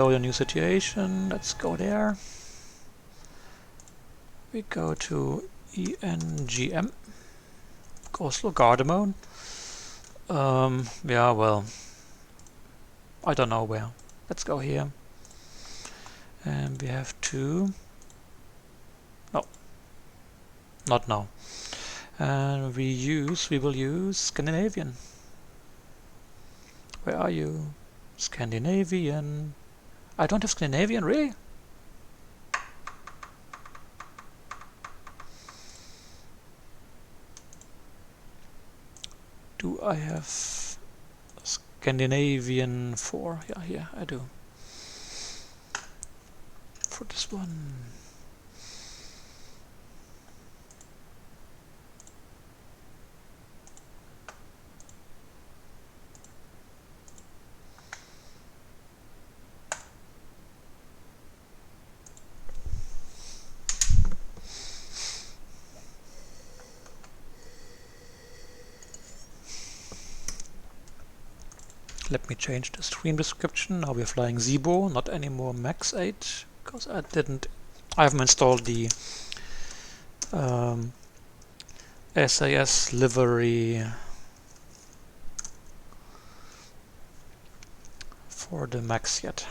Your new situation. Let's go there. We go to ENGM. Oslo Gardermoen. Yeah, well, I don't know where. Let's go here. And we have to. No, not now. And we will use Scandinavian. Where are you? Scandinavian. I don't have Scandinavian, really? Do I have Scandinavian 4? Yeah, here I do. For this one. Let me change the stream description. Now we're flying Zibo, not anymore MAX8, because I haven't installed the SAS livery for the Max yet.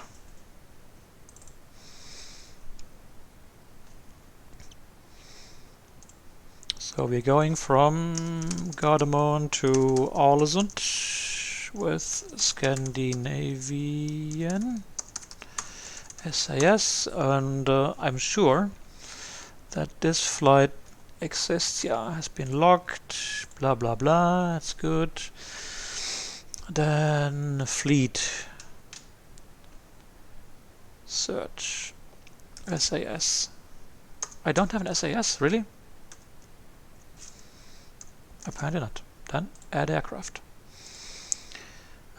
So we're going from Gardermoen to Ålesund with Scandinavian SAS, and I'm sure that this flight exists. Yeah, has been logged, blah blah blah, that's good. Then fleet search SAS. I don't have an SAS, really? Apparently not. Then add aircraft.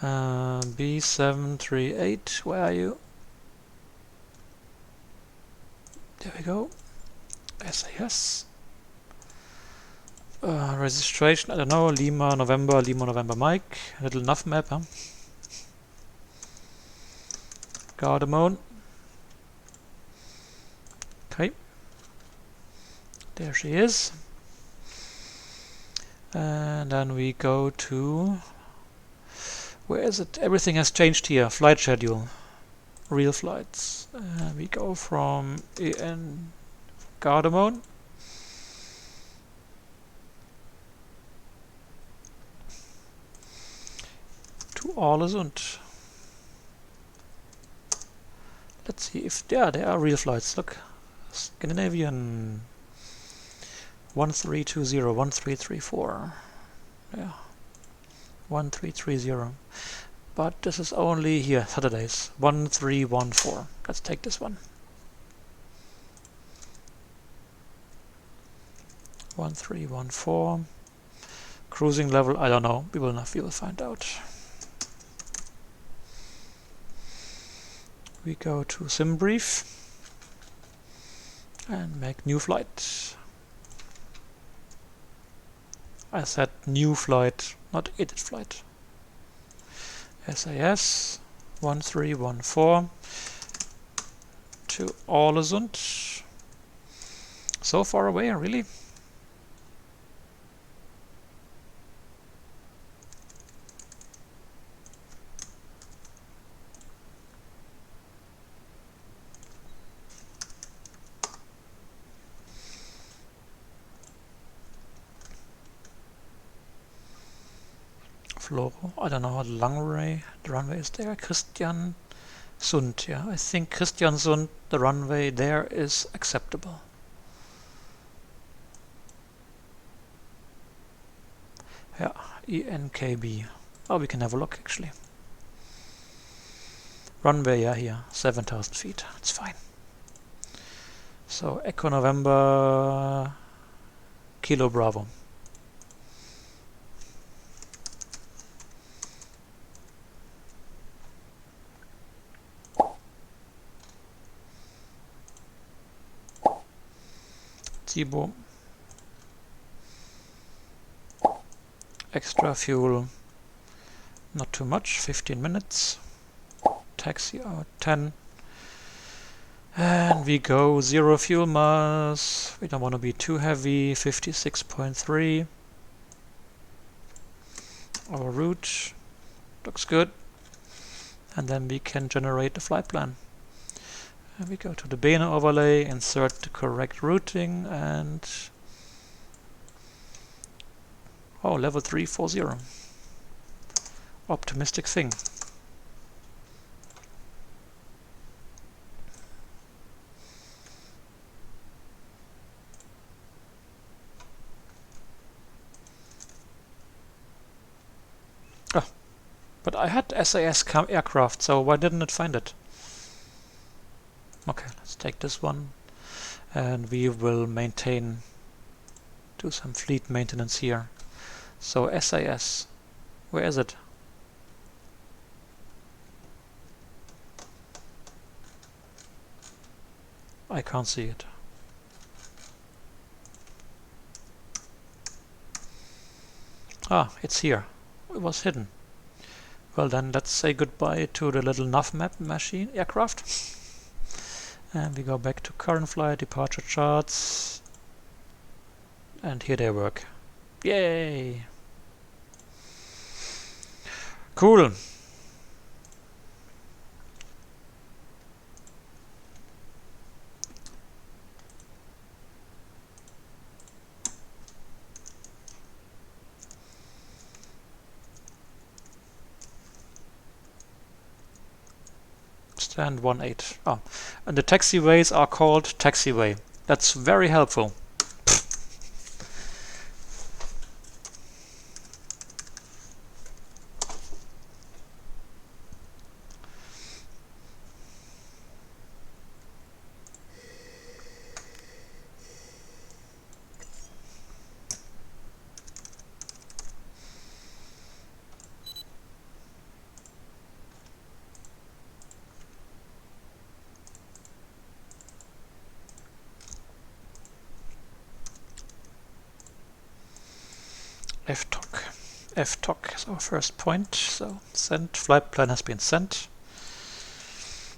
B738, where are you? There we go. SAS. Registration, I don't know, Lima November Mike. A little nav map, huh? Gardermoen. Okay. There she is. And then we go to... Where is it? Everything has changed here. Flight schedule. Real flights. We go from EN Gardermoen. To Ålesund. Let's see if there are real flights. Look. Scandinavian 1320, 1334. Yeah. 1330. But this is only here, Saturdays. 1314. Let's take this one. 1314. Cruising level, I don't know. We will find out. We go to SimBrief and make new flight. I said new flight, not edit flight. SAS 1314 to Ålesund. So far away, really? Floro, I don't know how the runway is there. Kristiansund, yeah, I think Kristiansund, the runway there is acceptable. Yeah, ENKB. Oh, we can have a look actually. Runway, yeah, here, 7,000 feet, it's fine. So, Echo November, Kilo Bravo. Zibo. Extra fuel, not too much, 15 minutes. Taxi out 10. And we go 0 fuel mass. We don't want to be too heavy. 56.3. Our route looks good. And then we can generate the flight plan. And we go to the Bene overlay, insert the correct routing, and oh, level 340. Optimistic thing. Oh, but I had SAS aircraft, so why didn't it find it? Okay, let's take this one, and we will do some fleet maintenance here. So SAS, where is it? I can't see it. Ah, it's here. It was hidden. Well then, let's say goodbye to the little nav map machine aircraft. And we go back to current flight, departure charts. And here they work. Yay! Cool! Stand 18. Oh, and the taxiways are called taxiway. That's very helpful. FTOC. FTOC is our first point. So sent. Flight plan has been sent.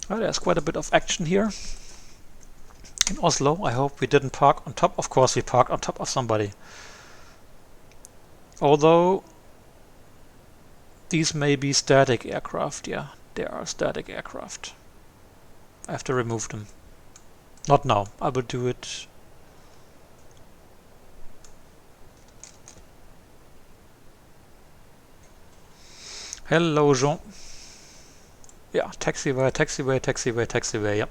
Oh, there's quite a bit of action here. In Oslo, I hope we didn't park on top. Of course we parked on top of somebody. Although these may be static aircraft. Yeah, they are static aircraft. I have to remove them. Not now. I will do it. Hello, Jean. Yeah, taxiway, taxiway, taxiway, taxiway, yep.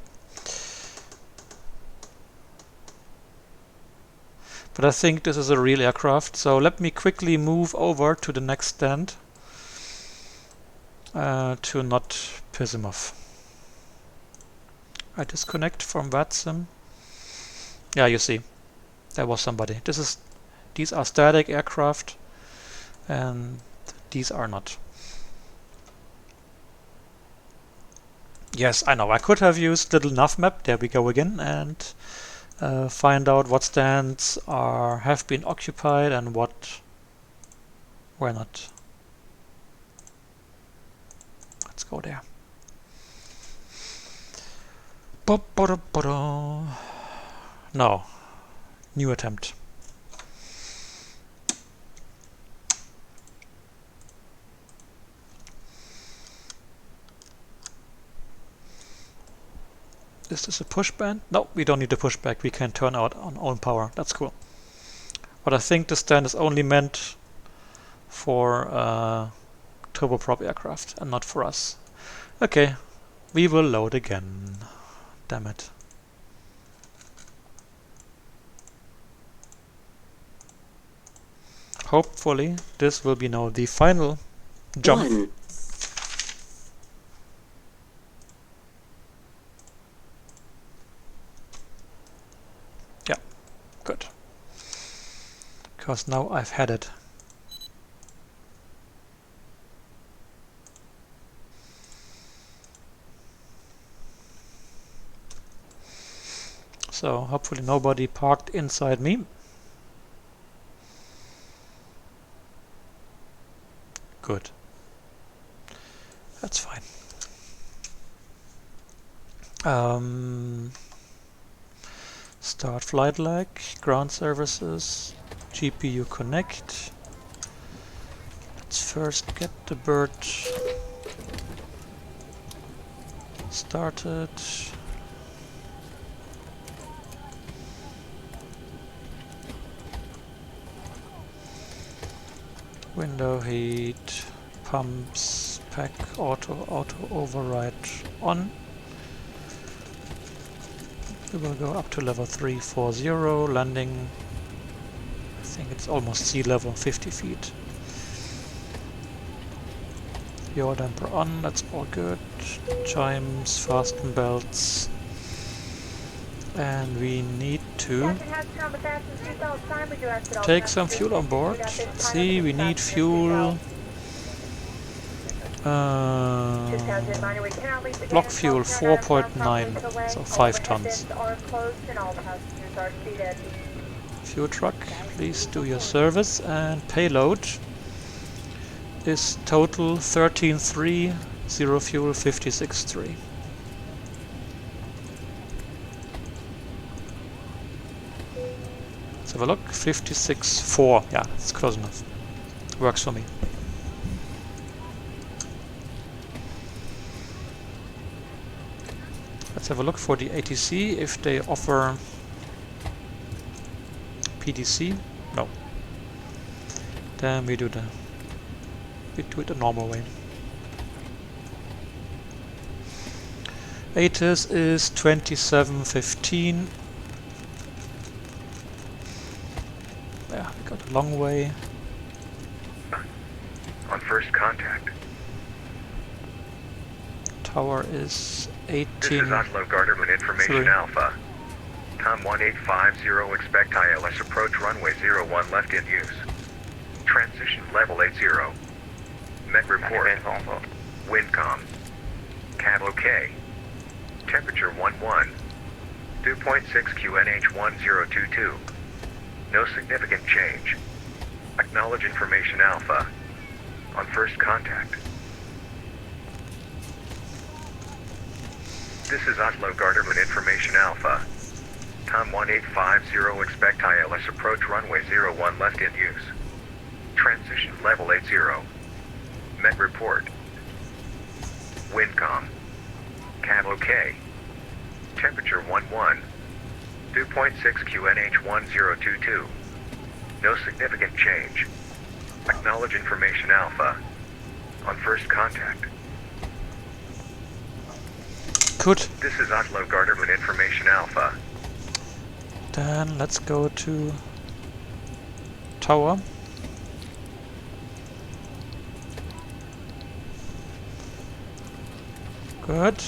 But I think this is a real aircraft, so let me quickly move over to the next stand to not piss him off. I disconnect from VATSIM. Yeah, you see, there was somebody. These are static aircraft, and these are not. Yes, I know. I could have used little nav map. There we go again, and find out what stands have been occupied and what were not. Let's go there. No. New attempt. Is this a pushback? No, we don't need a pushback. We can turn out on own power. That's cool. But I think the stand is only meant for turboprop aircraft and not for us. Okay, we will load again. Damn it. Hopefully this will be now the final jump. Yeah, good. Because now I've had it. So hopefully nobody parked inside me. Good. That's fine. Start flight leg, ground services, GPU connect. Let's first get the bird started. Window heat, pumps, pack, auto override on. We will go up to level 340, landing, I think it's almost sea level, 50 feet. Yaw damper on, that's all good. Chimes, fasten belts. And we need to take some fuel on board. Let's see, we need fuel. Block fuel 4.9, so 5 tons. Fuel truck, please do your service. And payload is total 13.3, 0 fuel 56.3. Let's have a look. 56.4. Yeah, it's close enough. Works for me. Let's have a look for the ATC if they offer PDC. No. Then we do it the normal way. ATIS is 27.15. Yeah, we got a long way. On first contact. Tower is 18. This is Oslo Garderman Information Alpha. Tom 1850, expect ILS approach runway 01 left in use. Transition level 80. Met report. Windcom. Cab OK. Temperature 11. Dew point 6 QNH 1022. No significant change. Acknowledge Information Alpha. On first contact. This is Oslo Garderman Information Alpha. Tom 1850, expect ILS approach runway 01 left in use. Transition level 80. Met report. Windcom. Cab OK. Temperature 11. Dew point 6 QNH 1022. No significant change. Acknowledge Information Alpha. On first contact. Good. This is Oslo Garderman Information Alpha. Then let's go to tower. Good.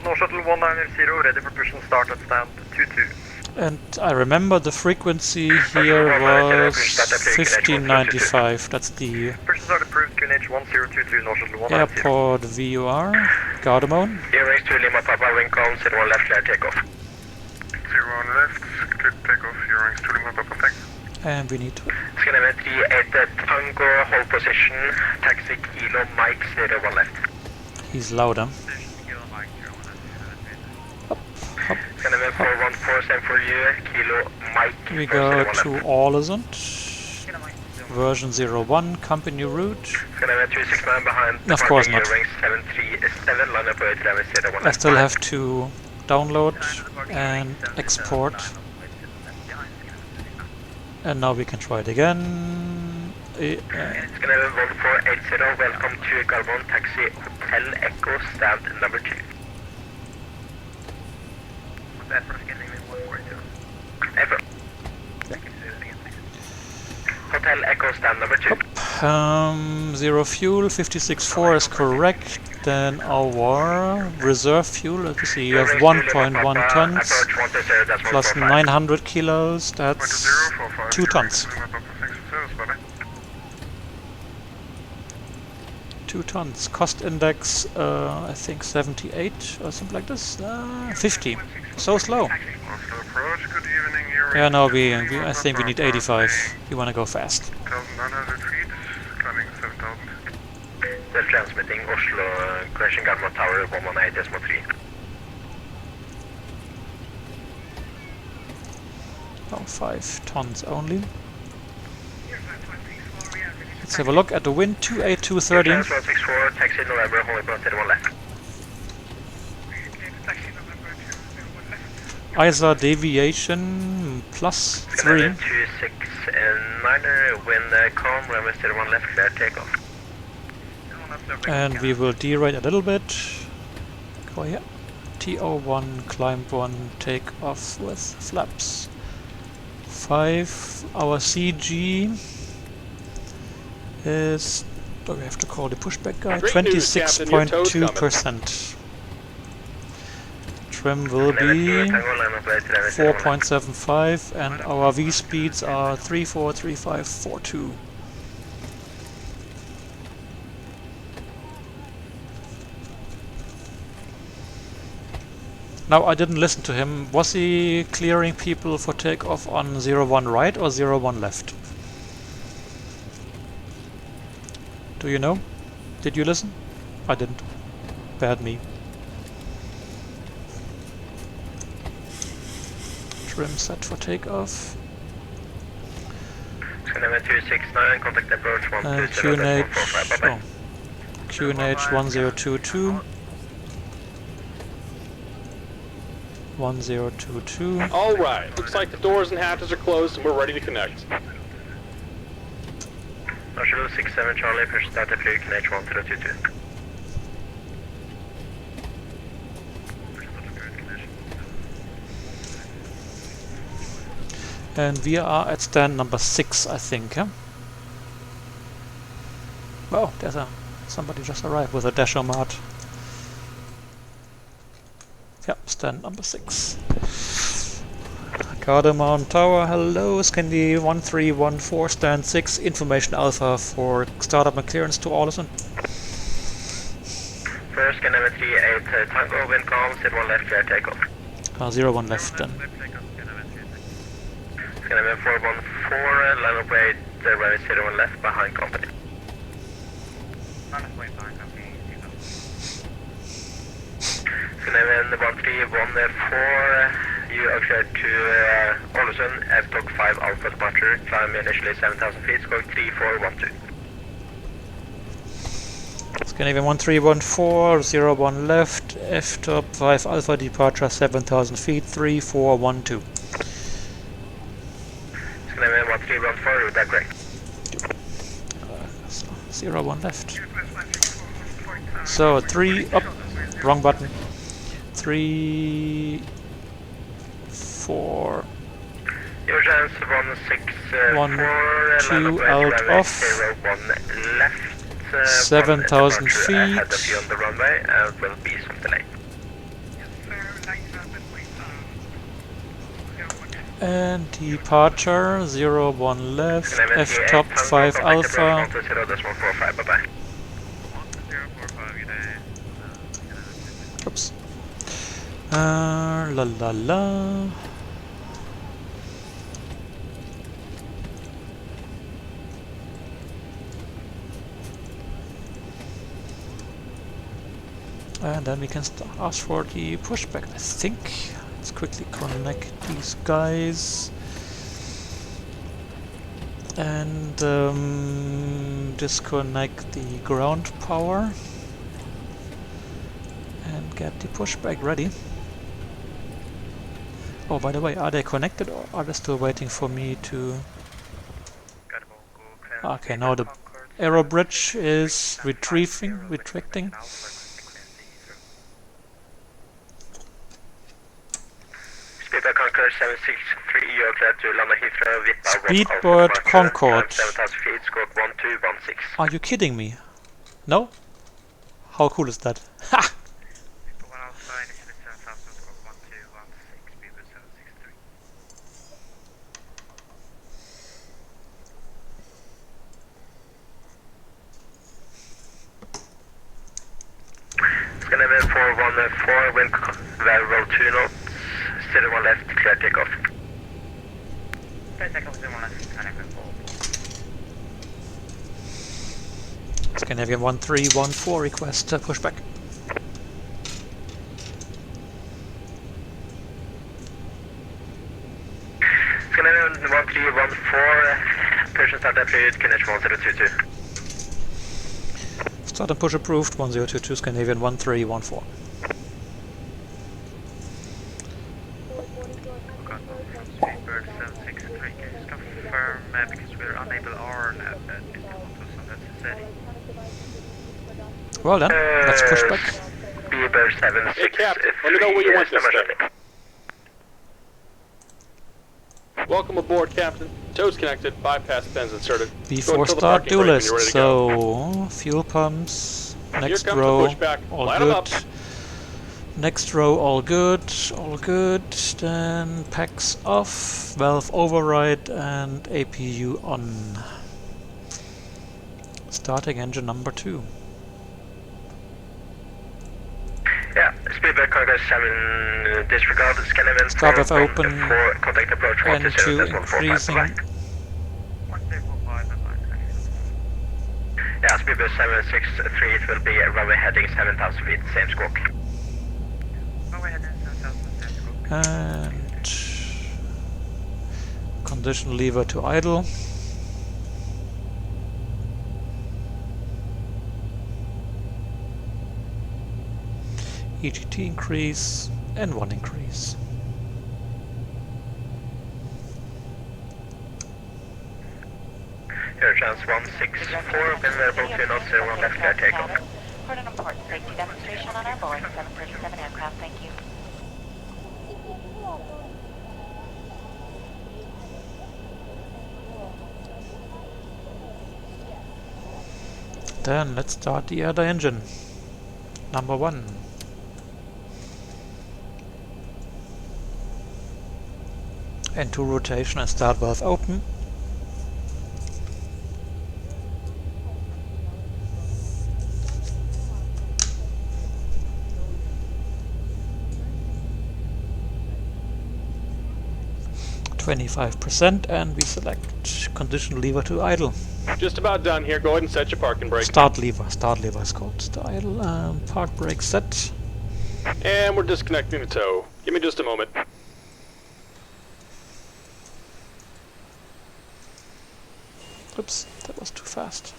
No shuttle 1990, ready for push and start at stand 22. And I remember the frequency here was 1595. That's the Push and start approved, QNH 1022, no shuttle 190. airport VUR, Gardermoen. Airways to Lima Papa, wind calm, 01 left, clear takeoff. 01 left, clear takeoff, Airways to Lima Papa, thanks. And we need to Skyline 38 Tango, hold position, taxi Kilo, Mike, 01 left. he's louder. Up, up, Skyline 414, same for you, Kilo, Mike. we go to Ålesund. Version 01, company route. Skyline 269 behind. Of course not. Airways 737, line up with Airways 01 left. I still have to download and export. And now we can try it again. It's gonna be 1480, welcome to Gardermoen Taxi Hotel Echo stand number 2. That for scanning with 142. Echo. Hotel Echo stand number 2. 0 fuel, 56.4 is correct. Then our reserve fuel, let's see, you have 1.1 tons plus 900 kilos, that's 2 tons. 2 tons. Cost index, I think 78 or something like this. 50. So slow. Yeah, no, I think we need 85. You want to go fast. 1,900 feet, climbing 7,000. Still transmitting Oslo, correction Gardermoen Tower 118.3. Oh, 5 tons only. Let's have a look at the wind, 28230. 164, taxi November, holding point 01 left. ISA deviation +3. 269, wind calm, runway 01 left, clear takeoff. And we will derate a little bit. Go here. TO1, climb 1, take off with flaps 5. Our CG is, do we have to call the pushback guy? 26.2%. Trim will be 4.75 and our V speeds are 343542. Now I didn't listen to him. Was he clearing people for takeoff on 01 right or 01 left? Do you know? Did you listen? I didn't. Bad me. Trim set for takeoff. Skyline 269, contact approach 127.45, bye bye. QNH 1022. 1022. Alright, looks like the doors and hatches are closed and we're ready to connect. Oslo 67 Charlie, push start at flight QNH 1022. And we are at stand number 6, I think. Yeah? Oh, there's somebody just arrived with a Dashomat. Yep, stand number 6. Gardermoen Tower, hello, Scandi 1314, stand 6, information alpha for startup and clearance to Alderson. First, Scandi 38 Tango, wind calm, 01 left, clear takeoff. 01 left then. Scandi 414, line of weight, runway 01 left, behind company. Scandinavian 1314, you are cleared to Ålesund, F-Talk 5 Alpha departure, climb initially 7,000 feet, score 3412. Scandinavian 1314, 01 left, F-Top 5 Alpha departure 7,000 feet, 3412. Scandinavian 1314, with that correct. 01 left. So 3 up, wrong button. 3, 4, Your chance 164, 1, 2 out off, 01 left, 7,000 feet, ahead of you on the runway, and will be some delay. and departure 01 left, F-Top 5 Alpha. Bye-bye. Oops. La la la. And then we can ask for the pushback, I think. Let's quickly connect these guys. And disconnect the ground power. And get the pushback ready. Oh, by the way, are they connected or are they still waiting for me to... Okay, now the aero bridge is retracting. Speedbird Concorde 763, you are cleared to land Heathrow with Speedbird Concorde. 7,000 feet, scope 1216. Are you kidding me? No? How cool is that? Ha! Scandinavian 414, wind variable 2 knots, 01 left, clear takeoff. Scandinavian 1314 request pushback. Scandinavian 1314, push and start approved, connection 1022. Start and push approved, 1022, Scandinavian 1314. Bird 763, can you just confirm because we're unable RNAV at Well then, let's push back. Bird 763. Hey, Captain, let me know where you want this thing. Welcome aboard, Captain. Toes connected, bypass pins inserted. Before start, do list. So, fuel pumps, next row, all good. Next row, all good, all good. Then packs off, valve override, and APU on. Starting engine number 2. Yeah, speedback Congress 7 disregard, Scandinavian Start with open, contact approach N2 increasing. Yeah, speedback 763, it will be runway heading 7,000 feet, same squawk. Runway heading 7,000 feet, same squawk. And condition lever to idle. EGT increase and 1 increase. Air chance 164, been available to not 01 left clear takeoff. Report an important safety demonstration on our Boeing 737 aircraft, thank you. Then let's start the other engine. Number 1. N2 rotation and start valve open. %, and we select condition lever to idle. Just about done here. Go ahead and set your parking brake. Start lever is called the idle. Park brake set. And we're disconnecting the tow. Give me just a moment. Oops, that was too fast.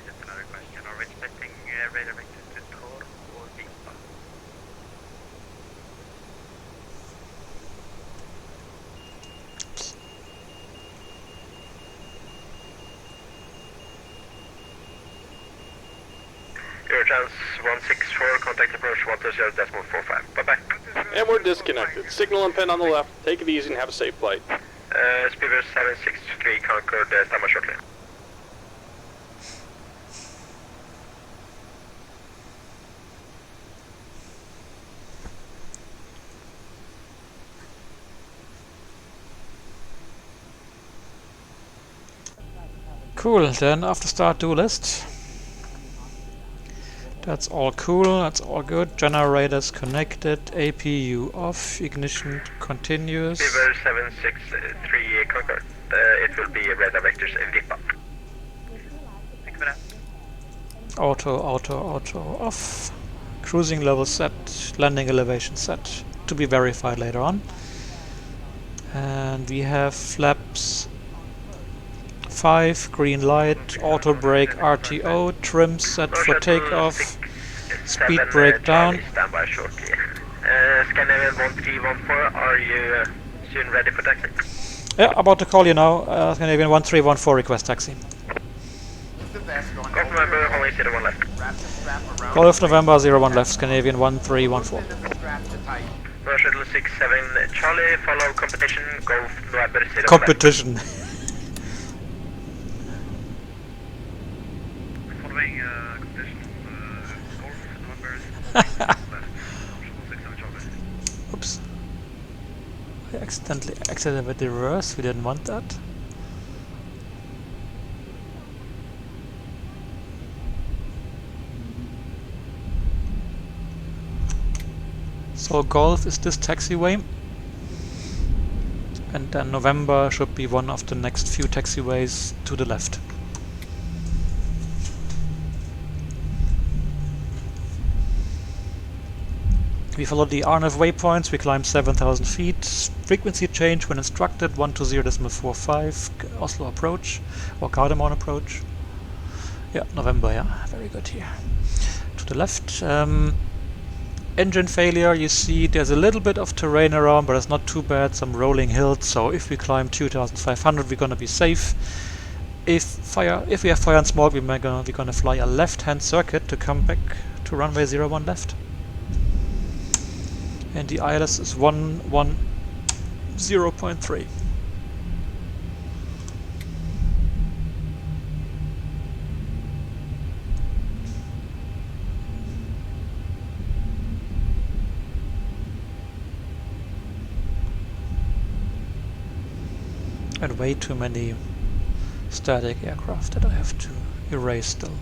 Just another question. Are we expecting radar vectors to Tor or Vipa? Air chance 164, contact approach 120.45. Bye-bye. And we're disconnected. Signal and pin on the left. Take it easy and have a safe flight. Speedbird 763, Concord, stand by shortly. Cool, then after start do list. That's all cool, that's all good. Generators connected, APU off, ignition continuous. Speedbird 763, Concord. It will be radar vectors VIPA. Thank you for that. Auto off. Cruising level set, landing elevation set. To be verified later on. And we have flaps 5, green light, auto brake RTO, trim set for takeoff, speed brake down. Stand by shortly. Scandinavian 1314, are you soon ready for taxi? Yeah, about to call you now. Scandinavian 1314 request taxi. Golf November, only 01 left. Golf November 01 left, Scandinavian 1314. Shuttle 67 Charlie, follow competition, Golf November 01 left. Competition. Following competition, Golf November 67 Charlie. Oops. I accidentally activated the reverse, we didn't want that. So Golf is this taxiway, and then November should be one of the next few taxiways to the left. We follow the RNF waypoints, we climb 7,000 feet, frequency change when instructed, 120.45, Oslo approach, or Gardermoen approach. Yeah, November, yeah, very good here. To the left. Engine failure, you see there's a little bit of terrain around, but it's not too bad, some rolling hills, so if we climb 2,500 we're gonna be safe. If we have fire and smoke, we're gonna fly a left-hand circuit to come back to runway 01 left. And the ILS is 110.3. And way too many static aircraft that I have to erase still.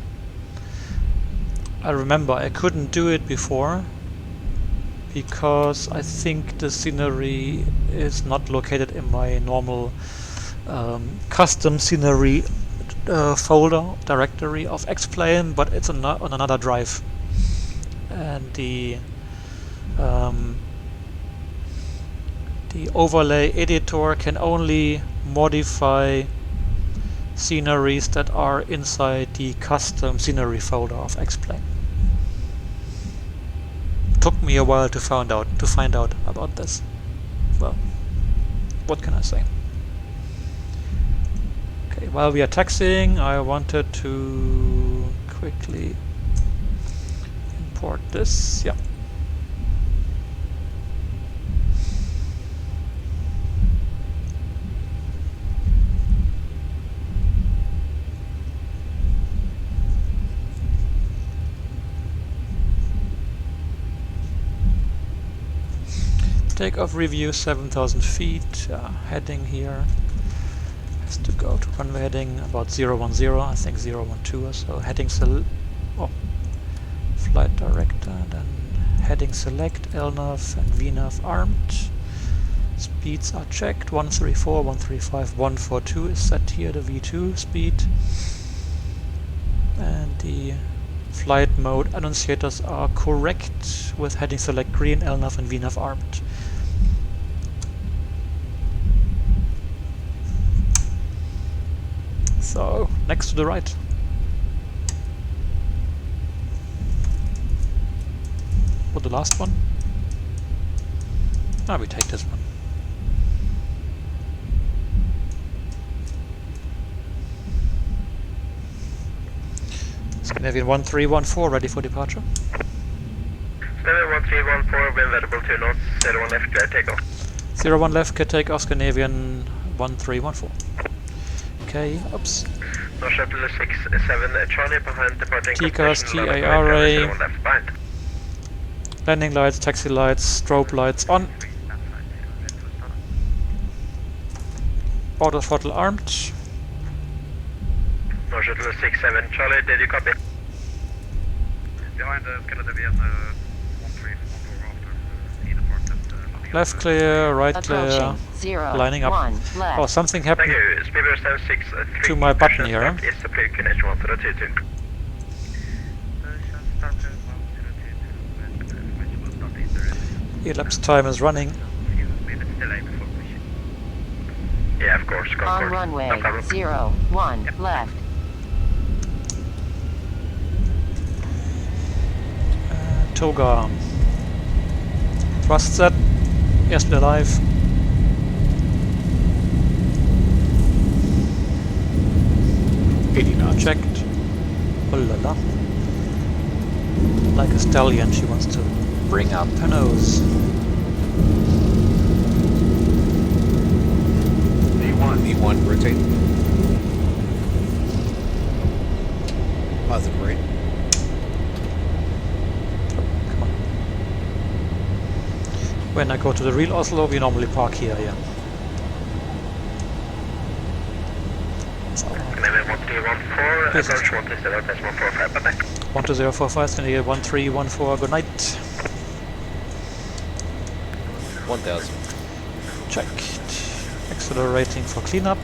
I remember I couldn't do it before because I think the scenery is not located in my normal custom scenery folder directory of X-Plane, but it's on another drive. And the overlay editor can only modify sceneries that are inside the custom scenery folder of X-Plane. Took me a while to find out about this. Well, what can I say? Okay, while we are taxiing, I wanted to quickly import this. Yeah. Takeoff review 7,000 feet, heading here has to go to runway heading about 010, I think 012 or so. Heading flight director, then heading select, LNAV and VNAV armed. Speeds are checked, 134, 135, 142 is set here, the V2 speed. And the flight mode annunciators are correct with heading select green, LNAV and VNAV armed. So, next to the right. What, the last one? Ah, we take this one. Scandinavian 1314 ready for departure. Scandinavian 1314, wind variable 2 knots, 01 left, clear takeoff. 01 left, clear takeoff, Scandinavian 1314. Okay, oops. No shuttle 67 Charlie behind departing. TCAS, TARA. Landing lights, taxi lights, strobe lights on. Auto throttle armed. No shuttle 67 Charlie, did you copy? Behind the Scandinavian 1314 after either part that Left clear, right clear, lining up. Oh, something happened to my button here. Elapsed time is running. Yeah, of course. On runway 01 left. Toga. Thrust set. Yes, we're alive. Elina checked. Oh la la. Like a stallion, she wants to bring up her nose. V1, rotate. Positive rate. Come on. When I go to the real Oslo, we normally park here, yeah. So, 12045, Scandinavia 1314, good night. 1000. Checked. Accelerating for cleanup.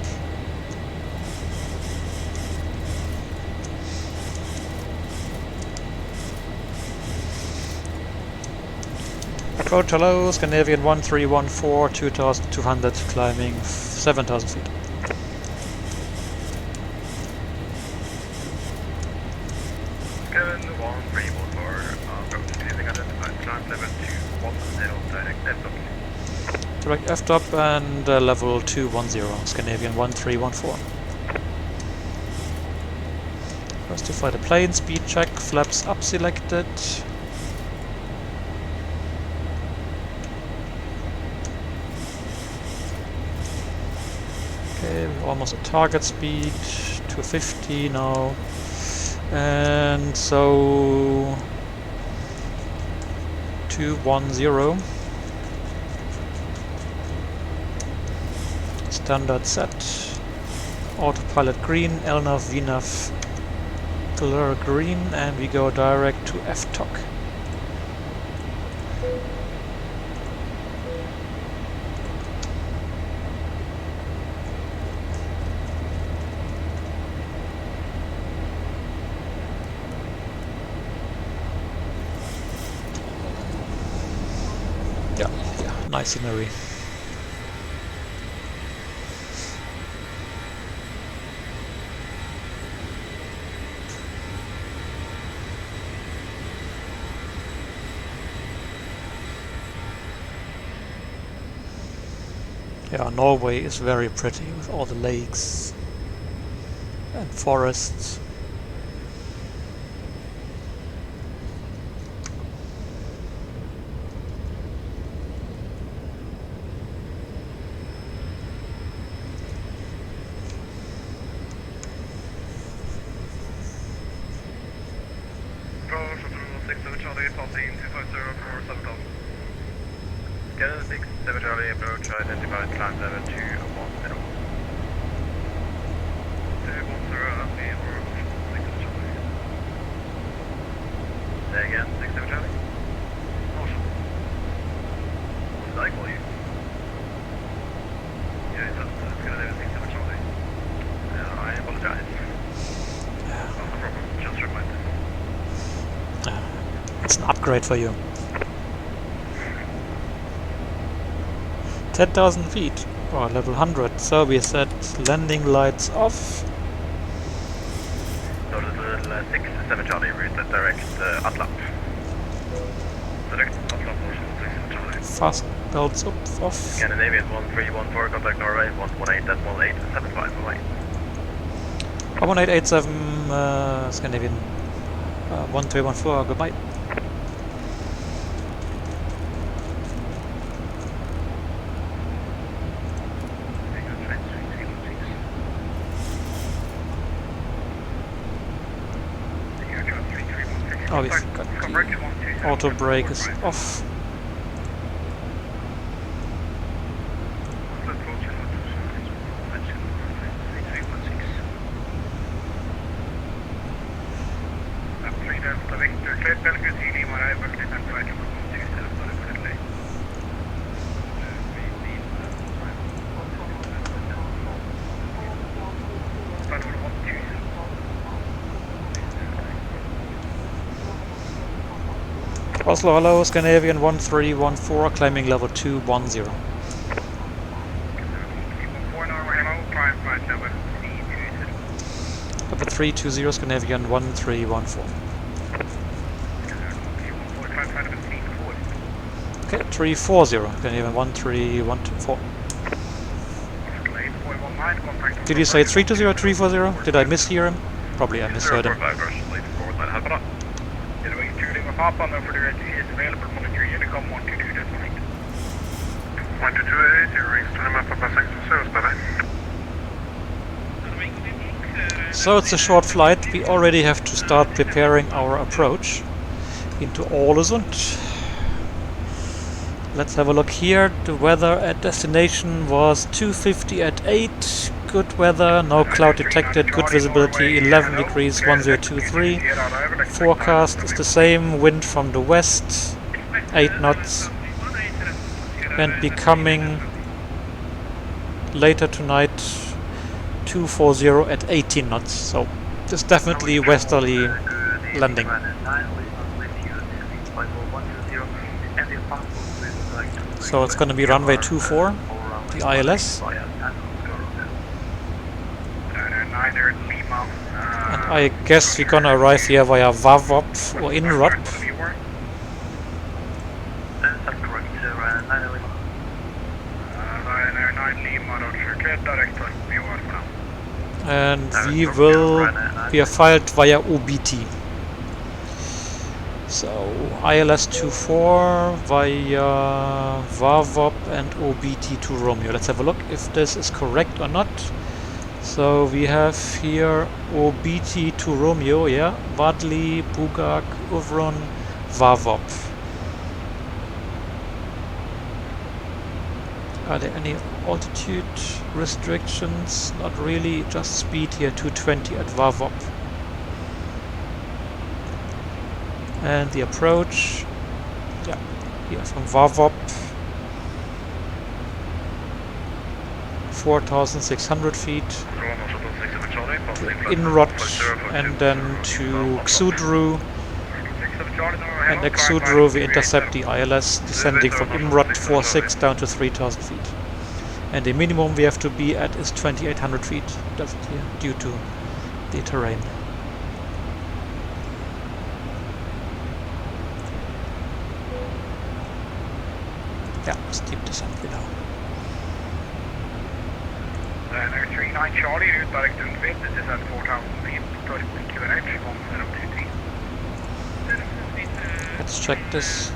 Approach hello, Scandinavian 1314, 2200, climbing 7000 feet. Scan 1314, approach. Using identified climb level 210, direct F-top. Direct F-top and level 210, Scandinavian 1314. First to fly the plane, speed check, flaps up selected. Okay, we're almost at target speed, 250 now. And so 210. Standard set. Autopilot green, LNAV, VNAV color green, and we go direct to FTOC. Yeah, nice scenery. Yeah, Norway is very pretty with all the lakes and forests. Approach 6 over Charlie, passing 250 for 7000. Scan 6 7 Charlie, approach identified climb level 210. 210 and we approach 6 over Charlie. Say again, 6 over Charlie. Awesome. What did I call you? Yeah, it's gonna level 6 over Charlie. I apologize. No problem, just remind me. It's an upgrade for you. 10,000 feet, or level 100, so we set landing lights off. So little 6 7 Charlie route at direct Atlap. Direct Atlap, 6 7 Charlie. Fast belts up, off. Scandinavian 1314, contact Norway 118 at 1875, away. 1887, Scandinavian 1314, goodbye. Oh, we've got the auto brake is off. Oslo, hello, Scandinavian 1314, climbing level 210. Level 320, Scandinavian 1314. Okay, 340, Scandinavian 13124. Did you say 320, 340? Did I mishear him? Probably I misheard him. Papa number is available on the 3 Unicom 122.8. 122.8, your rings to the map of Papa 6 service, bye-bye. So it's a short flight, we already have to start preparing our approach into Ålesund. Let's have a look here. The weather at destination was 250 at 8. Good weather, no cloud detected, good visibility, 11 degrees, 1023. Forecast is the same, wind from the west, 8 knots. and becoming later tonight 240 at 18 knots. So it's definitely westerly landing. So it's going to be runway 24, the ILS. And I guess we're gonna arrive here via VAVOP or INROD. And we are filed via OBT. So ILS 24 via VAVOP and OBT to Romeo. Let's have a look if this is correct or not. So we have here OBT to Romeo, yeah, Wadley, Bugak, Uvron, VAVOP. Are there any altitude restrictions? Not really, just speed here, 220 at VAVOP. And the approach, yeah, here from VAVOP, 4,600 feet, INROD, and then to Xudru, and at Xudru we intercept the ILS, descending from INROD 46 down to 3,000 feet. And the minimum we have to be at is 2,800 feet, definitely, due to the terrain. Yeah, steep descent below. 39 Charlie, route direct to Fit, descent 4,000 feet, QNH, 1 Let's check this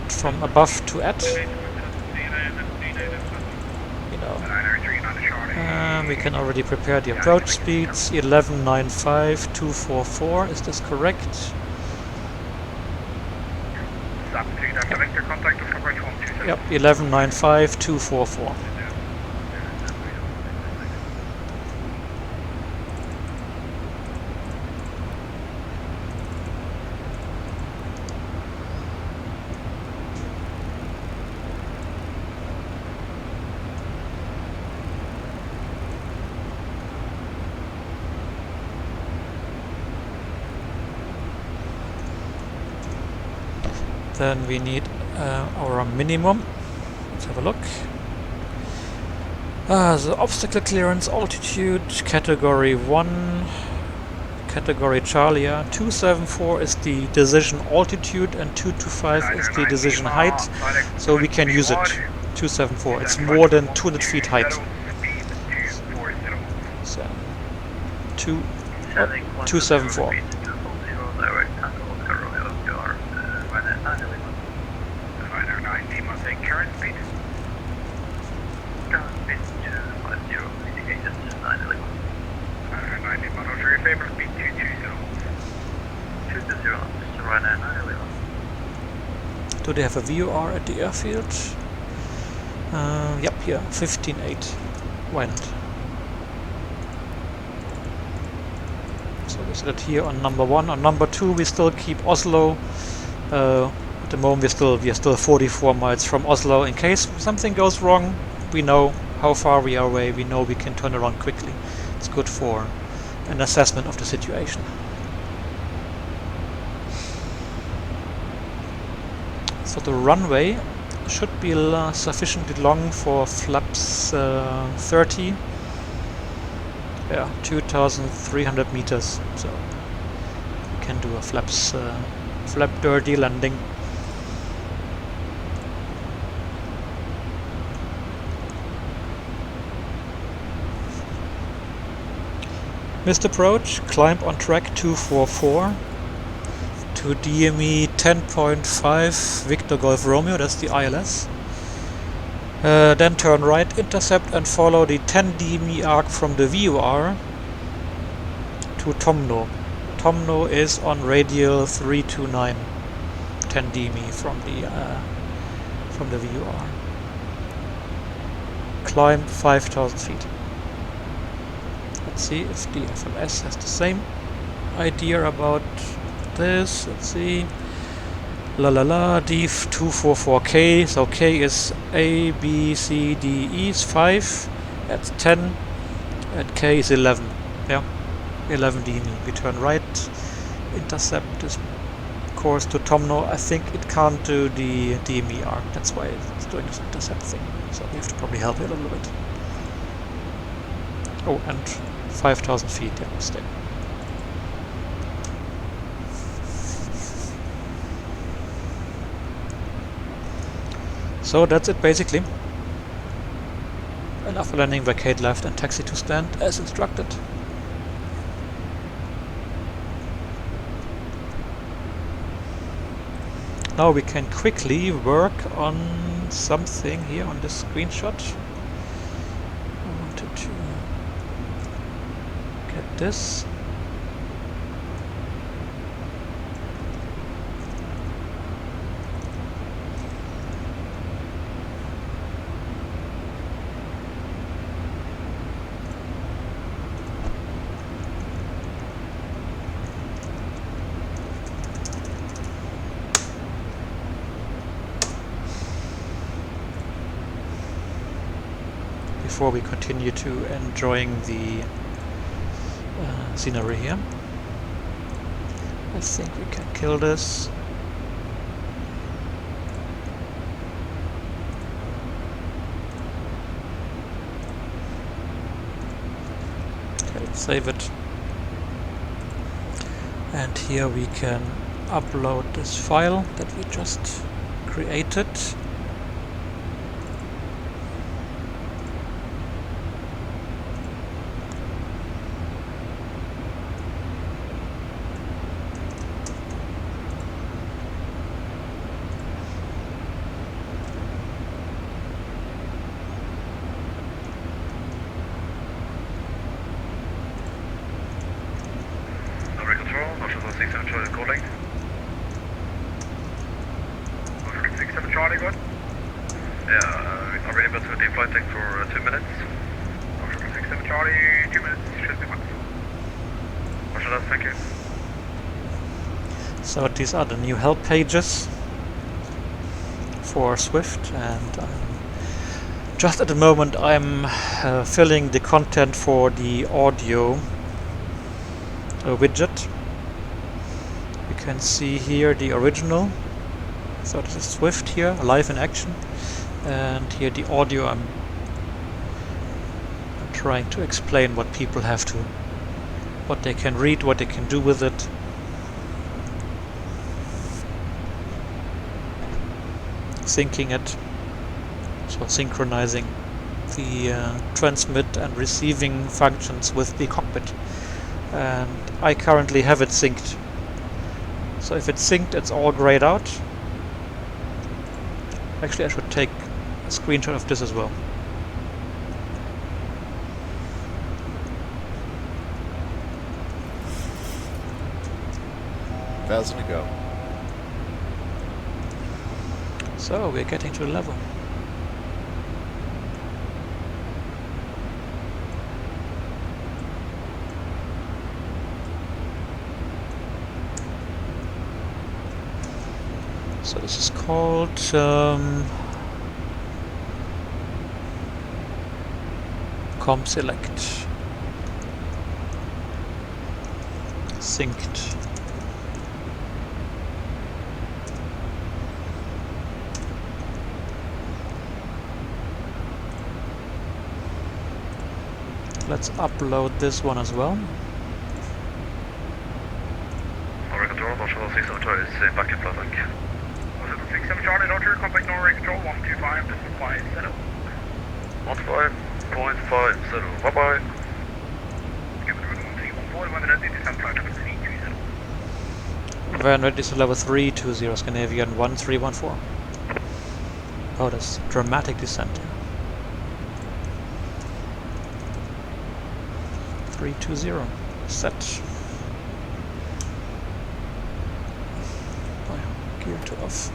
from above to at. You know, we can already prepare the approach speeds. 1195 244. Is this correct? Yep, 1195 244. Then we need our minimum. Let's have a look. The obstacle clearance altitude, category 1, category Charlie. 274 is the decision altitude and 225 is the decision height. So we can use it. 274. It's more than 200 feet height. So 274. Current speed? Current speed 250, indicated 911. 90, your favorite speed 220. 220, Ryanair 911. Do they have a VOR at the airfield? Yep, here, 15.8. Why not? So we set it here on number 1. On number 2 we still keep Oslo. At the moment we are still 44 miles from Oslo. In case something goes wrong, we know how far we are away, we know we can turn around quickly. It's good for an assessment of the situation. So the runway should be sufficiently long for flaps 30. Yeah, 2,300 meters. So we can do a flap dirty landing. Missed approach, climb on track 244 to DME 10.5 Victor Golf Romeo, that's the ILS. Then turn right, intercept and follow the 10 DME arc from the VOR to Tomno. Tomno is on radial 329, 10 DME from the VOR. Climb 5,000 feet. Let's see if the FMS has the same idea about this. Let's see. La la la, D244K, so K is A, B, C, D, E is 5, that's 10, and K is 11. Yeah, 11 DME. We turn right, intercept this course to Tomno. I think it can't do the DME arc, that's why it's doing this intercept thing. So we have to probably help it a little bit. Oh, and 5,000 feet, yeah, stay. So that's it basically. And after landing, vacate left and taxi to stand as instructed. Now we can quickly work on something here on this screenshot. I wanted to get this. Before we continue to enjoying the scenery here. I think we can kill this. Okay, save it. And here we can upload this file that we just created. So these are the new help pages for Swift, and just at the moment I'm filling the content for the audio widget. You can see here the original, so this is Swift here, live in action, and here the audio. I'm trying to explain what people have to, what they can read, what they can do with it. Syncing it, so synchronizing the transmit and receiving functions with the cockpit. And I currently have it synced. So if it's synced, it's all grayed out. Actually, I should take a screenshot of this as well. $1,000 to go. So we're getting to the level. So this is called com select synced. Let's upload this one as well. Norway Control, Marshall 67 Charlie is back in flow tank. 67 Charlie, Roger, contact Norway Control 125, this is 5 15.50, bye bye. Van ready to level 320, Scandinavian 1314. Oh, that's dramatic descent here. 320, set. Oh yeah, gear to off.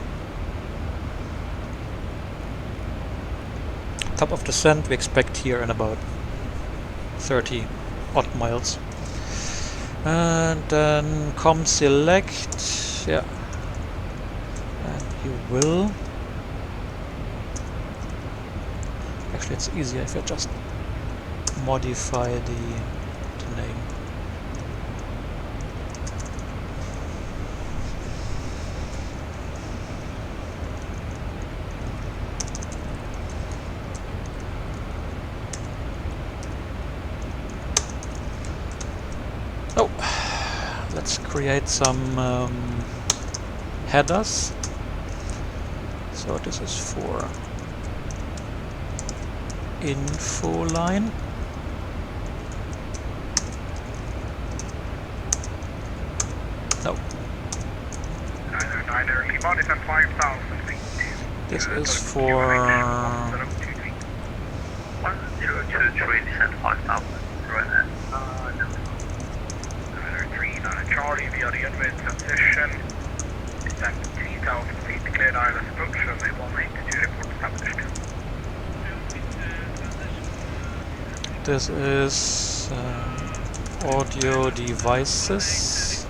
Top of descent we expect here in about 30 odd miles. And then com select, yeah. will... Actually, it's easier if I just modify the name. Oh, let's create some headers. So this is for info line. No. This is for 1023 descent 5000. Charlie via the inmate transition. Descent 3000 feet, cleared ILS approach, runway 182, report established. this is audio devices.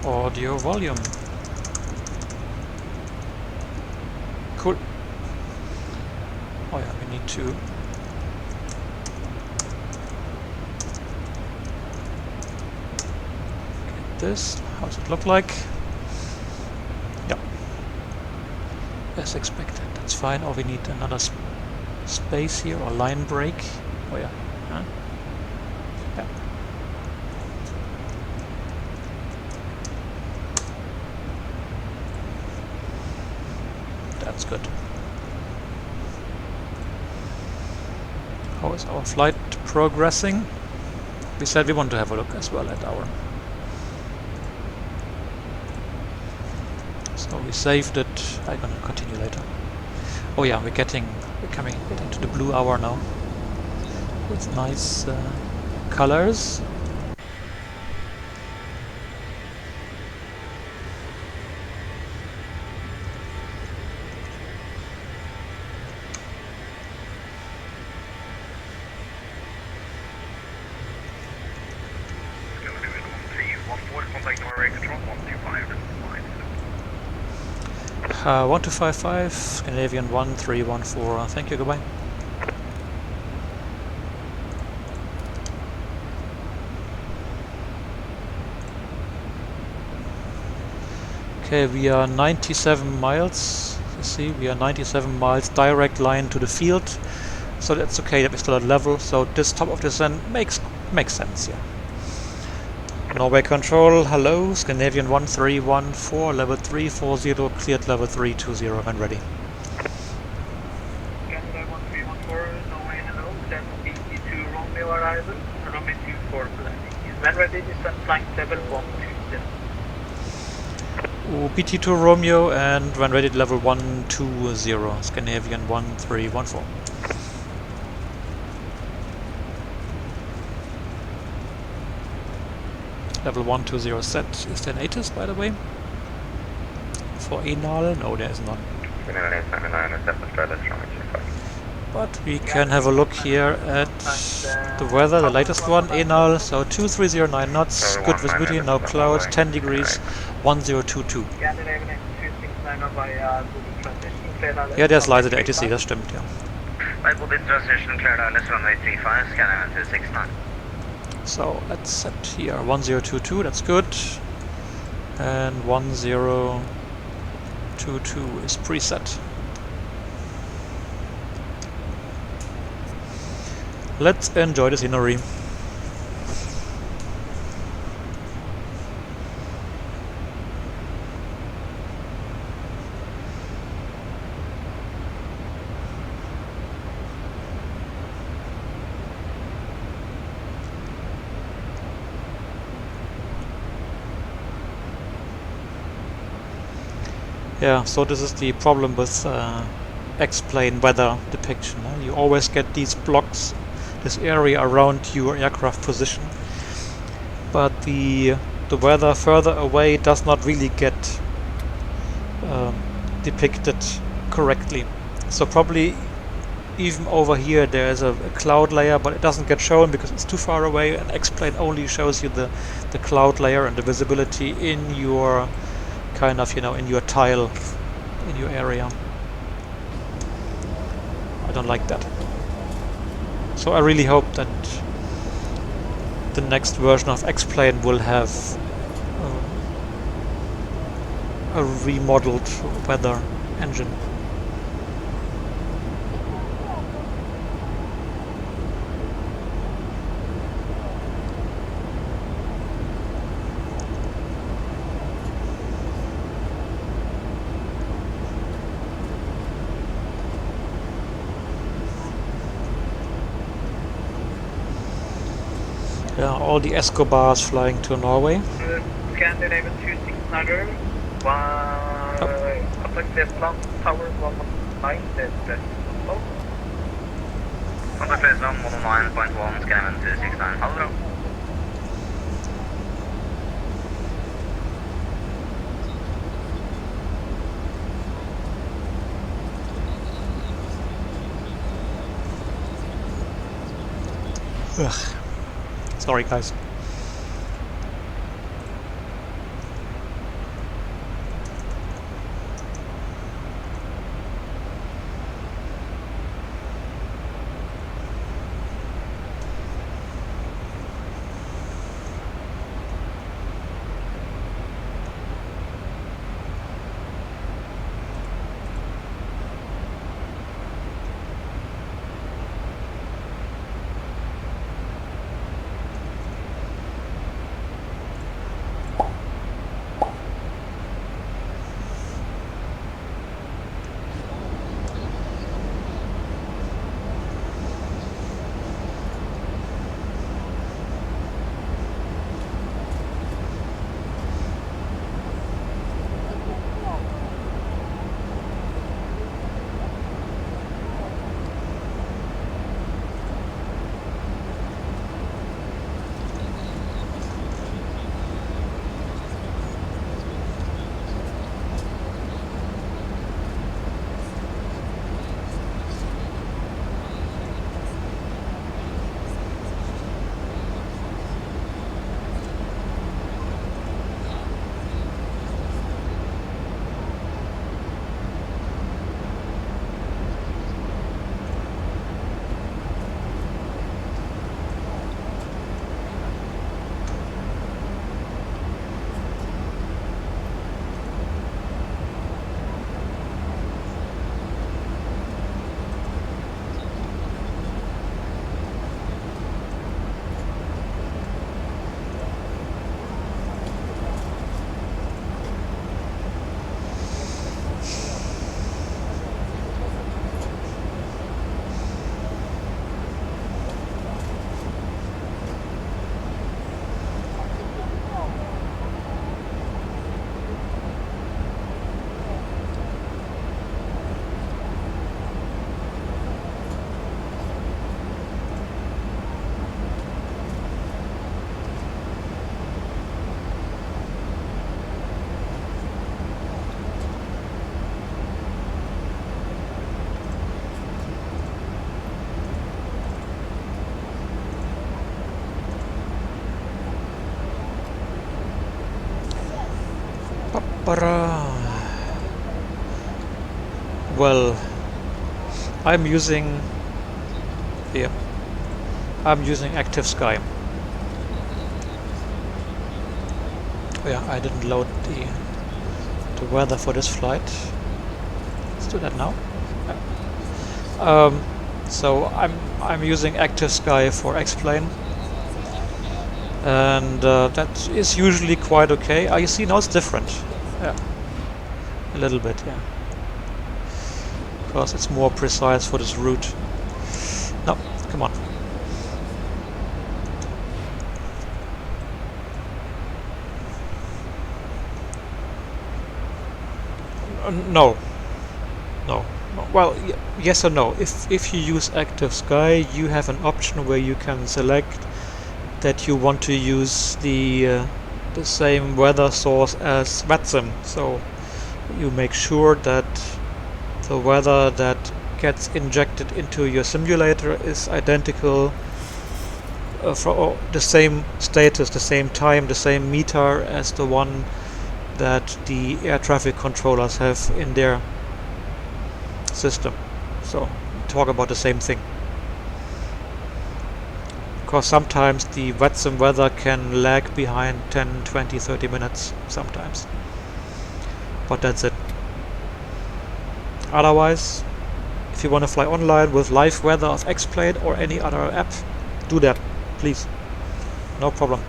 Audio volume. Cool. Oh yeah, we need to get this. How does it look like? Yeah. As expected. That's fine. Or we need another space here or line break. Oh yeah. Huh? Yeah. That's good. How is our flight progressing? We said we want to have a look as well at our... So we saved it. I'm gonna continue later. Oh yeah, we're getting to the blue hour now. With nice colors. Contact Norway Control 125. 1255, Scandinavian 1314. Thank you, goodbye. Okay, we are 97 miles. You see, we are 97 miles direct line to the field. So that's okay that we're still at level. So this top of descent makes sense, yeah. Norway Control, hello, Scandinavian 1314, level 340, cleared level 320 when ready. Canada 1314, Norway, hello, then PT2 Romeo arrival, runway 24 landing. When ready, descent flight level 120. PT2 Romeo and when ready level 120, Scandinavian 1314. Level 120 set. Is there an ATIS, by the way? For Enal? No, there is none. But we can have a look here at the weather, the latest one, Enal. So 2309 knots, good visibility, no clouds, 10 degrees, 1022. Ja, der ist leise, der ATC, das stimmt, ja. By body transition, cleared ILS runway 35, Scanner 269. So let's set here 1022, that's good. And 1022 is preset. Let's enjoy the scenery. Yeah, so this is the problem with X-plane weather depiction. You always get these blocks, this area around your aircraft position, but the weather further away does not really get depicted correctly. So probably even over here there is a cloud layer, but it doesn't get shown because it's too far away, and X-Plane only shows you the cloud layer and the visibility in your kind of, in your tile, in your area. I don't like that. So I really hope that the next version of X-Plane will have a remodeled weather engine. Yeah, all the Escobars flying to Norway. Scandinavian 2600. Contact Estland Tower 119. Oh. Contact Estland 119.1, Scandinavian 269. Hello. Ugh. Sorry, guys. Well, I'm using Active Sky. Oh yeah, I didn't load the weather for this flight. Let's do that now. So I'm using Active Sky for X-Plane, and that is usually quite okay. You see, now it's different. Yeah, a little bit, yeah, because it's more precise for this route. No, come on. No. Well, yes or no. If you use Active Sky, you have an option where you can select that you want to use the same weather source as VATSIM. So you make sure that the weather that gets injected into your simulator is identical for the same status, the same time, the same meter as the one that the air traffic controllers have in their system. So talk about the same thing. Because sometimes the VATSIM weather can lag behind 10, 20, 30 minutes sometimes. But that's it. Otherwise, if you want to fly online with live weather of X-Plane or any other app, do that, please. No problem.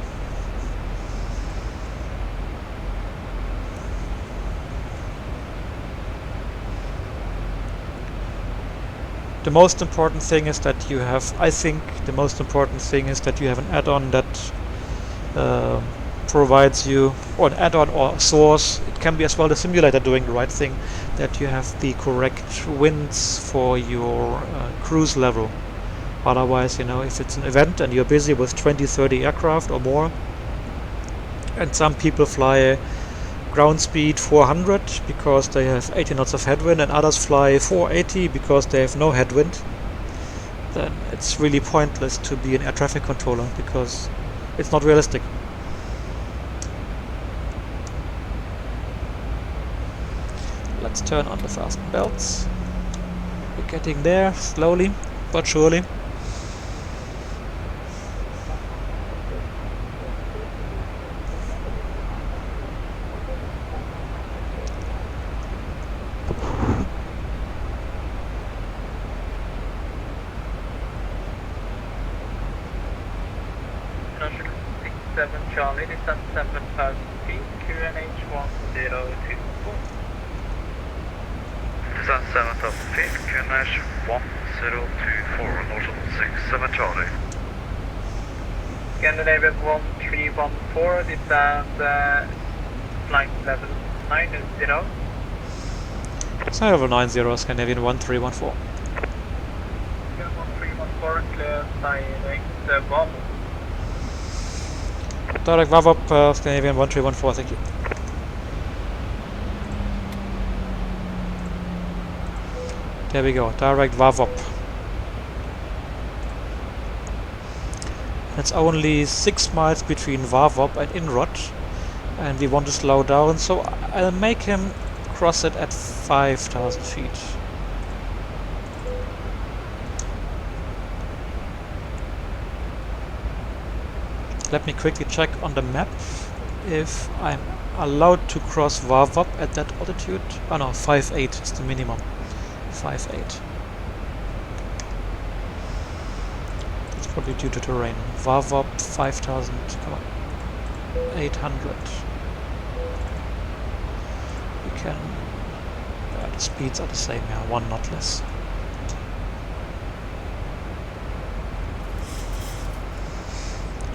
The most important thing is that you have, I think, the most important thing is that you have an add-on that provides you, or an add-on or a source, it can be as well the simulator doing the right thing, that you have the correct winds for your cruise level. Otherwise, you know, if it's an event and you're busy with 20, 30 aircraft or more, and some people fly ground speed 400 because they have 80 knots of headwind, and others fly 480 because they have no headwind, then it's really pointless to be an air traffic controller because it's not realistic. Let's turn on the fasten belts. We're getting there slowly but surely. National 67 Charlie, descent 7,000 feet, QNH 1024. Descent 7,000 feet, QNH 1024, National 67 Charlie. Scandinavian 1314, descent flight level 90. It's level 90, Scandinavian 1314. 1314, clear direct bomb. Direct VAV up, Scandinavian 1314, thank you. There we go, direct VAV up. It's only 6 miles between VAV up and inrod, and we want to slow down, so I'll make him cross it at 5,000 feet. Let me quickly check on the map if I'm allowed to cross VAV up at that altitude. Oh no, 5.8 is the minimum. 5.8. That's probably due to terrain. VAV up 5,000, come on. 800. We can... the speeds are the same, yeah, 1 knot less.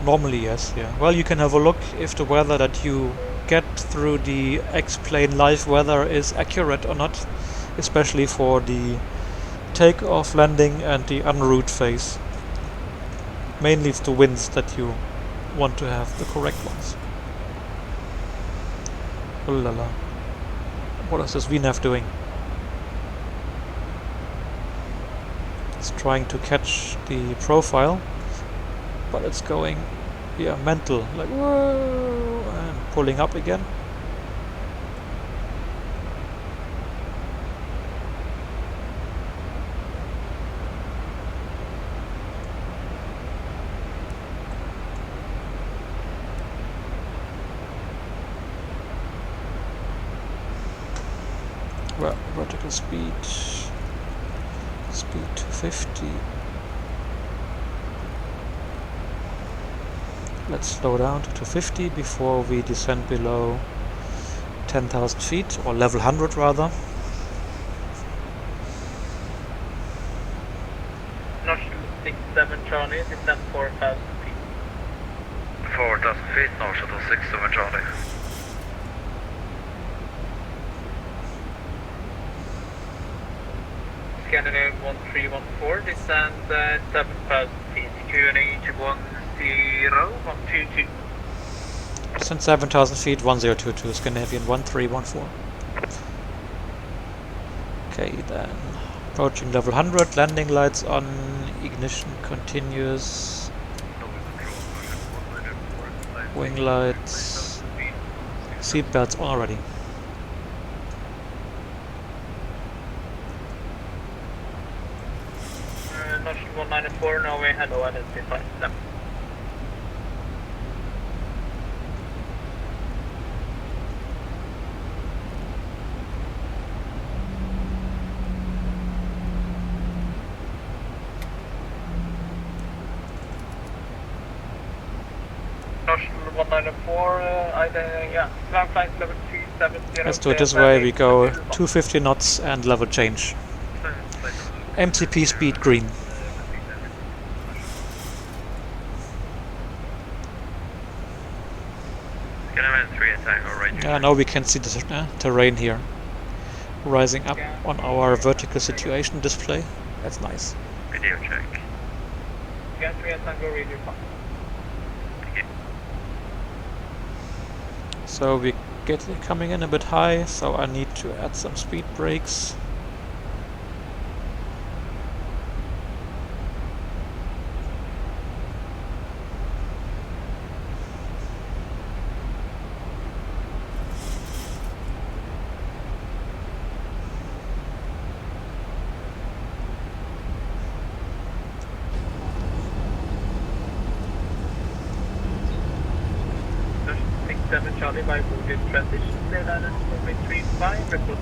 Normally, yes, yeah. Well, you can have a look if the weather that you get through the X-Plane live weather is accurate or not, especially for the takeoff, landing and the en route phase. Mainly it's the winds that you want to have the correct ones. Oh la la. What is this VNAV doing? It's trying to catch the profile, but it's going, yeah, mental, like whoa, and pulling up again. Well, vertical speed 250. Let's slow down to 250 before we descend below 10,000 feet, or level 100 rather. National 67 Charlie, descent 4,000 feet. 4,000 feet, National 67 Charlie. Scandinavian 1314, descent 7,000 feet, QNH 10122. Descend 7,000 feet, 1022, Scandinavian 1314. Okay, then Approaching level 100, landing lights on, ignition continuous, wing lights, seat belts on already. Notion 194, Norway, hello, identify them. Notion 194, ground flight level 370. Let's do it this way, we go 250 knots and level change. MTP speed green. Yeah, now we can see the terrain here rising up on our vertical situation display. That's nice. Video check. So we get it coming in a bit high, so I need to add some speed brakes.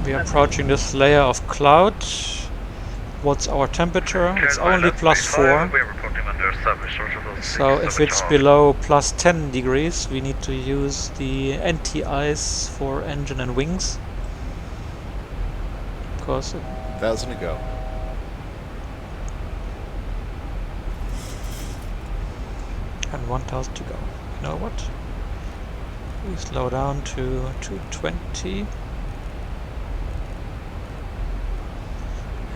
We are approaching this layer of cloud. What's our temperature? It's only +4. So if it's below +10 degrees, we need to use the NTIs for engine and wings. Because 1,000 to go. And 1,000 to go. You know what? We slow down to 220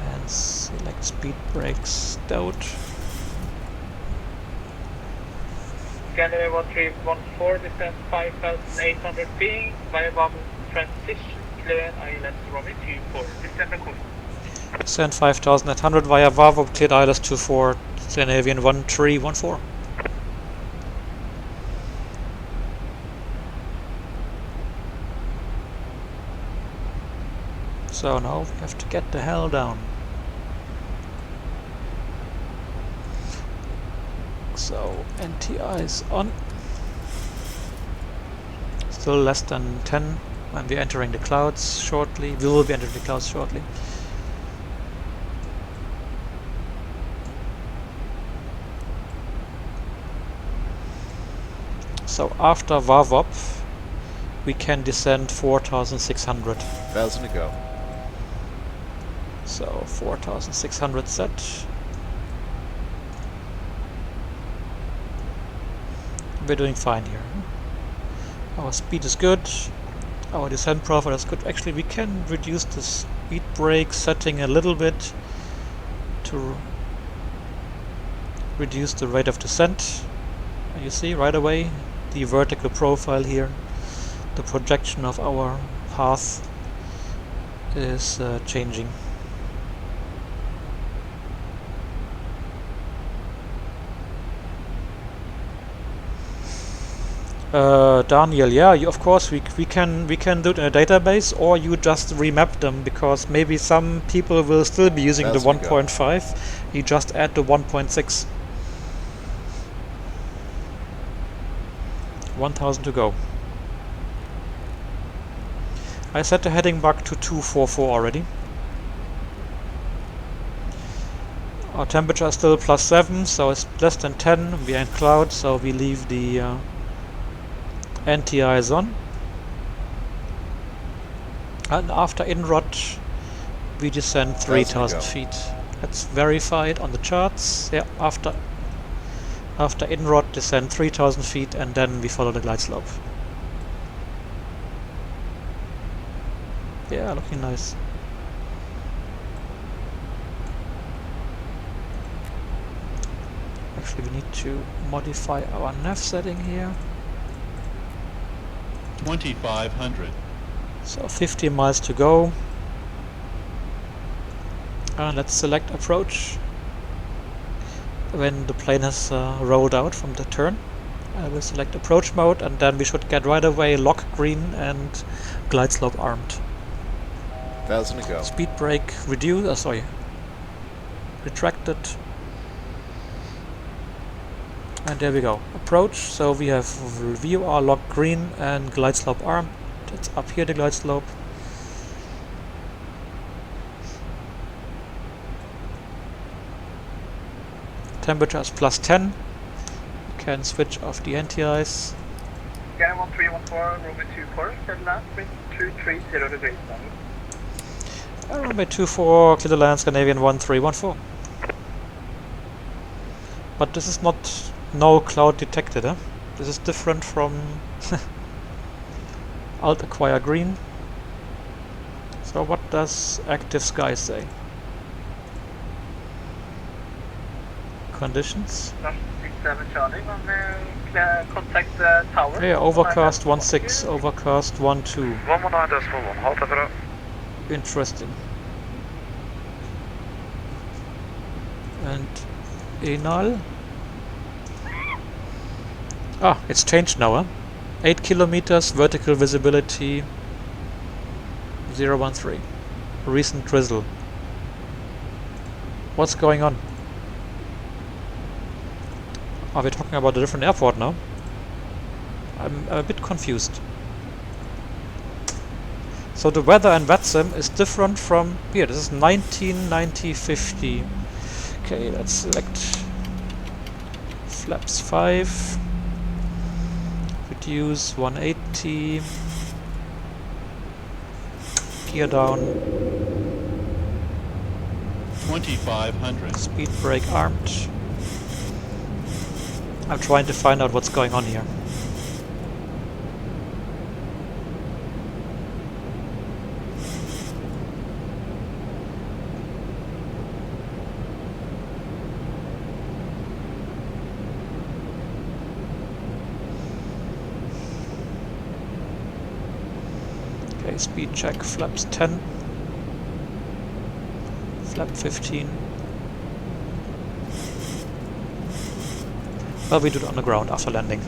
and select speed brakes stowed. Scanner 1314, distance 5,800 feet, via bubble transition, clear ILS Romy 24, descend the course. Descend 5,800 via Varvo, cleared ILS 24, Scandinavian 1314. So now we have to get the hell down. So NTI is on. Still less than 10 when we're entering the clouds shortly. We will be entering the clouds shortly. So after VAVOP we can descend 4,600. 1,000 to go. So 4,600 set. We're doing fine here. Our speed is good. Our descent profile is good. Actually, we can reduce the speed brake setting a little bit to reduce the rate of descent. And you see right away the vertical profile here. The projection of our path is changing. Daniel, yeah, of course we can do it in a database, or you just remap them, because maybe some people will still be using the 1.5. You just add the 1.6. 1,000 to go. I set the heading back to 244 already. Our temperature is still +7, so it's less than 10. We are in cloud, so we leave the NTI is on. And after inrod we descend 3,000 feet. That's verified on the charts. Yeah, after inrod descend 3,000 feet and then we follow the glide slope. Yeah, looking nice. Actually we need to modify our nav setting here. 2,500. So 50 miles to go. Let's select approach when the plane has rolled out from the turn. I will select approach mode, and then we should get right away lock green and glide slope armed. 1,000 to go. Speed brake reduced, retracted. And there we go. Approach, so we have VOR lock green and glide slope armed. It's up here, the glide slope. Temperature is +10. You can switch off the anti-ice. Scanner 1314, Romeo 24, clear to land, wind 230 degrees. Runway 24, clear to land, Scandinavian 1314. But this is not no cloud detected, huh? This is different from Alt acquire green. So what does active sky say? Conditions? 67 Charlie, contact the tower. Yeah, overcast 16, overcast 12. 119.1, halt even. Interesting. And Enal. Ah, it's changed now, huh? 8 kilometers, vertical visibility 013. Recent drizzle. What's going on? Are we talking about a different airport now? I'm a bit confused. So the weather in VATSIM is different from here. This is 1990-50. Okay, let's select flaps 5. Reduce 180. Gear down. 2500. Speed brake armed. I'm trying to find out what's going on here. Okay, speed check, flaps 10. Flap 15. Well, we do it on the ground after landing.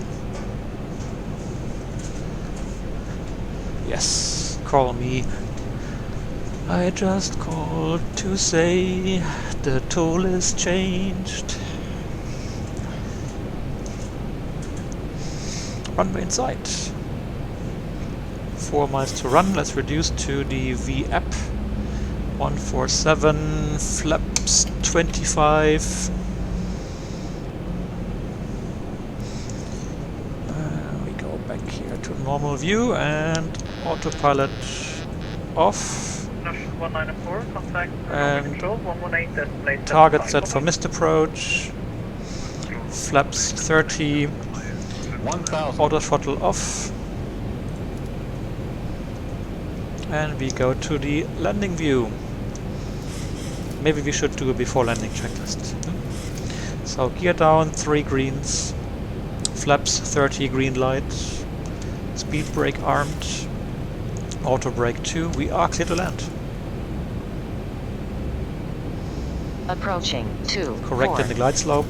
Yes, call me. I just called to say the toll is changed. Runway in sight. 4 miles to run. Let's reduce to the VAP. 147, flaps 25. We go back here to normal view and autopilot off. 194, contact And control 118 destination. Target set for missed approach. Flaps 30. 1000. Auto throttle off. And we go to the landing view. Maybe we should do a before landing checklist. So gear down, 3 greens. Flaps 30, green light. Speed brake armed. Auto brake 2. We are clear to land. Approaching 2. Correct in the glide slope.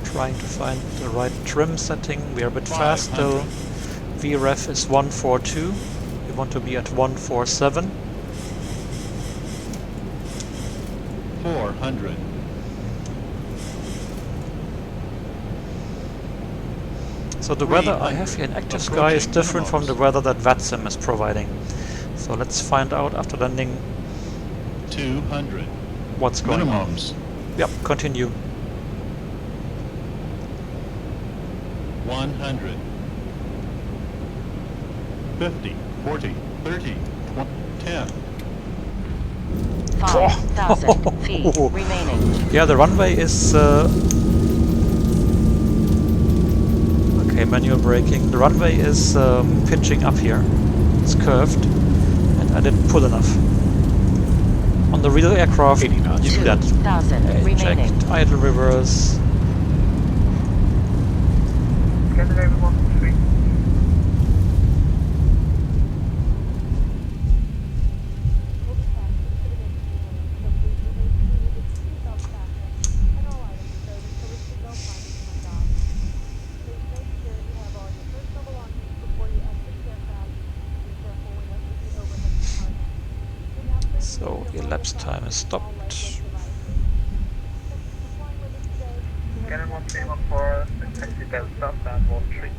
Trying to find the right trim setting. We are a bit fast still. VREF is 142. We want to be at 147. 400. So the weather I have here in active sky is different from the weather that VATSIM is providing. So let's find out after landing 200. what's going Minimums. on. Yep, continue. 100. 50. 40. 30. 20. 10. 5,000 feet remaining. Yeah, the runway is... okay, manual braking. The runway is pitching up here. It's curved. And I didn't pull enough. On the real aircraft, you do that. 2,000 remaining. Checked, idle reverse. Scandinavian 13. elapsed time is stopped. Scanner 1314, taxi Delta, stand 13.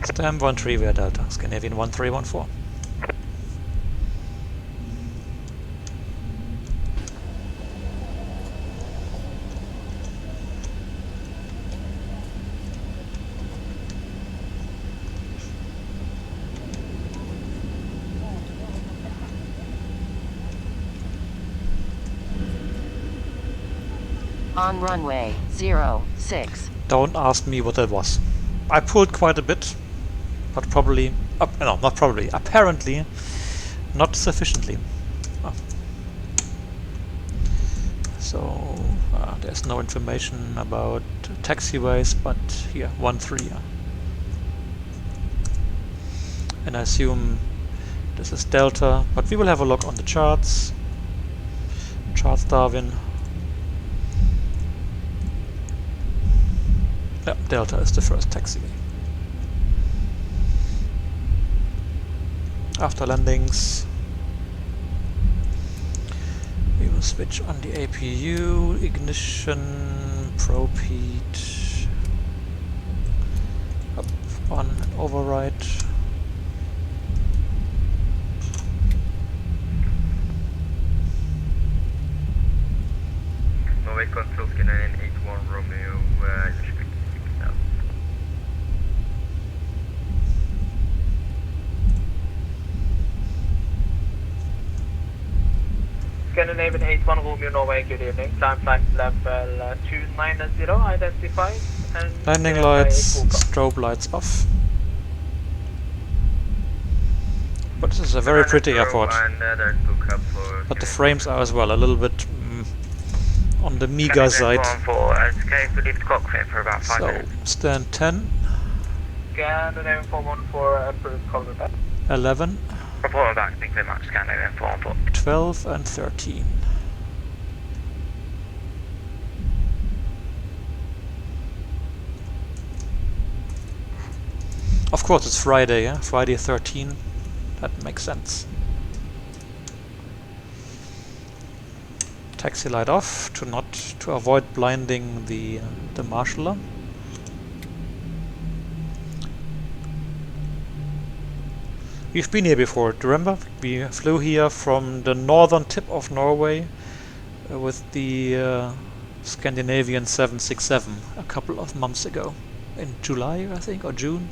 Stam 13 via Delta, Scandinavian 1314. On runway 06. Don't ask me what that was. I pulled quite a bit, but probably, no, not probably, apparently not sufficiently. Oh. So there's no information about taxiways, but here 13. And I assume this is Delta, but we will have a look on the charts. Charts Darwin. Yeah, Delta is the first taxiway. After landings, we will switch on the APU, ignition, probe heat, up, on, and override. Norway control Scandinavian 81 Romeo, Scandinavian 81 Romeo Norway, good evening. Climb flight level 290, identified. And Landing lights, strobe lights off. But this is a very pretty airport. But the frames are as well a little bit on the meager side. So, stand 10. Scandinavian 414, approved, call me back. 11. Report back, I think they match Scandinavian 414. 12 and 13. Of course it's Friday, yeah? Friday 13. That makes sense. Taxi light off to avoid blinding the marshaller. We've been here before, do you remember? We flew here from the northern tip of Norway with the Scandinavian 767 a couple of months ago. In July, I think, or June.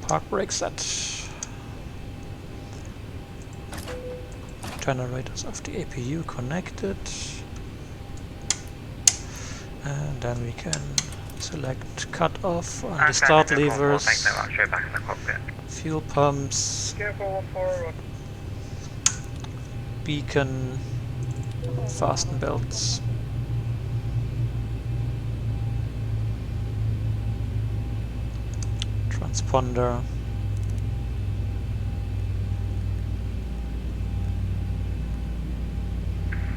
Park brake set. Generators of the APU connected. And then we can select cut off on the start levers. Fuel pumps. Beacon. Fasten belts. Transponder.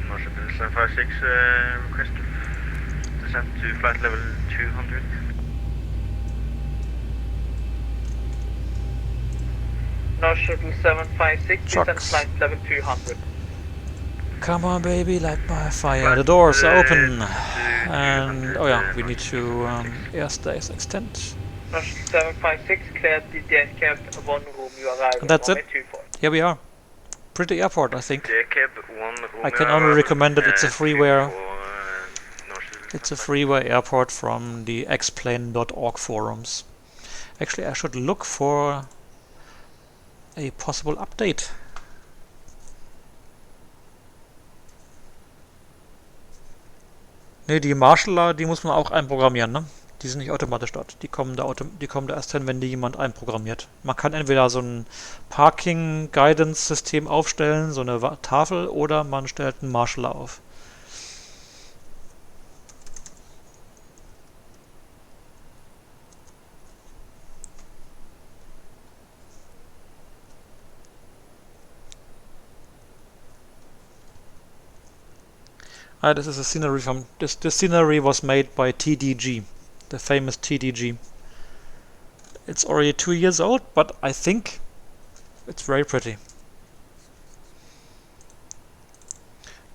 Marshal 756, request descent to flight level 200. Marshal 756, descent flight level 200. Come on, baby, light my fire. The doors are open. And, oh yeah, we need to airstays extend. Marshal 756, cleared the cab 1 Romeo arrival. And that's it. Here we are. Pretty airport, I think. I can only recommend it. It's a freeware. It's a freeway airport from the xplane.org forums. Actually, I should look for a possible update. Ne, die Marshaller, die muss man auch einprogrammieren, ne? Die sind nicht automatisch dort. Die kommen da erst hin, wenn die jemand einprogrammiert. Man kann entweder so ein Parking-Guidance-System aufstellen, so eine Tafel, oder man stellt einen Marshaller auf. This is a scenery from this scenery was made by TDG, the famous TDG. It's already 2 years old, but I think it's very pretty.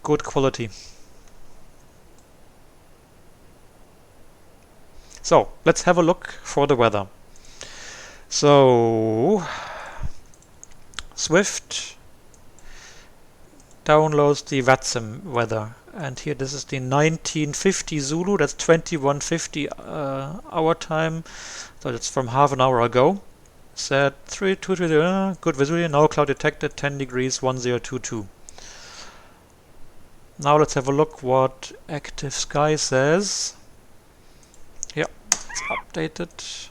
Good quality. So let's have a look for the weather. So Swift downloads the VATSIM weather. And here this is the 1950 Zulu, that's 2150 our time, so that's from half an hour ago. Said 3230, good visibility, no cloud detected, 10 degrees, 1022. Now let's have a look what Active Sky says. Yeah, it's updated.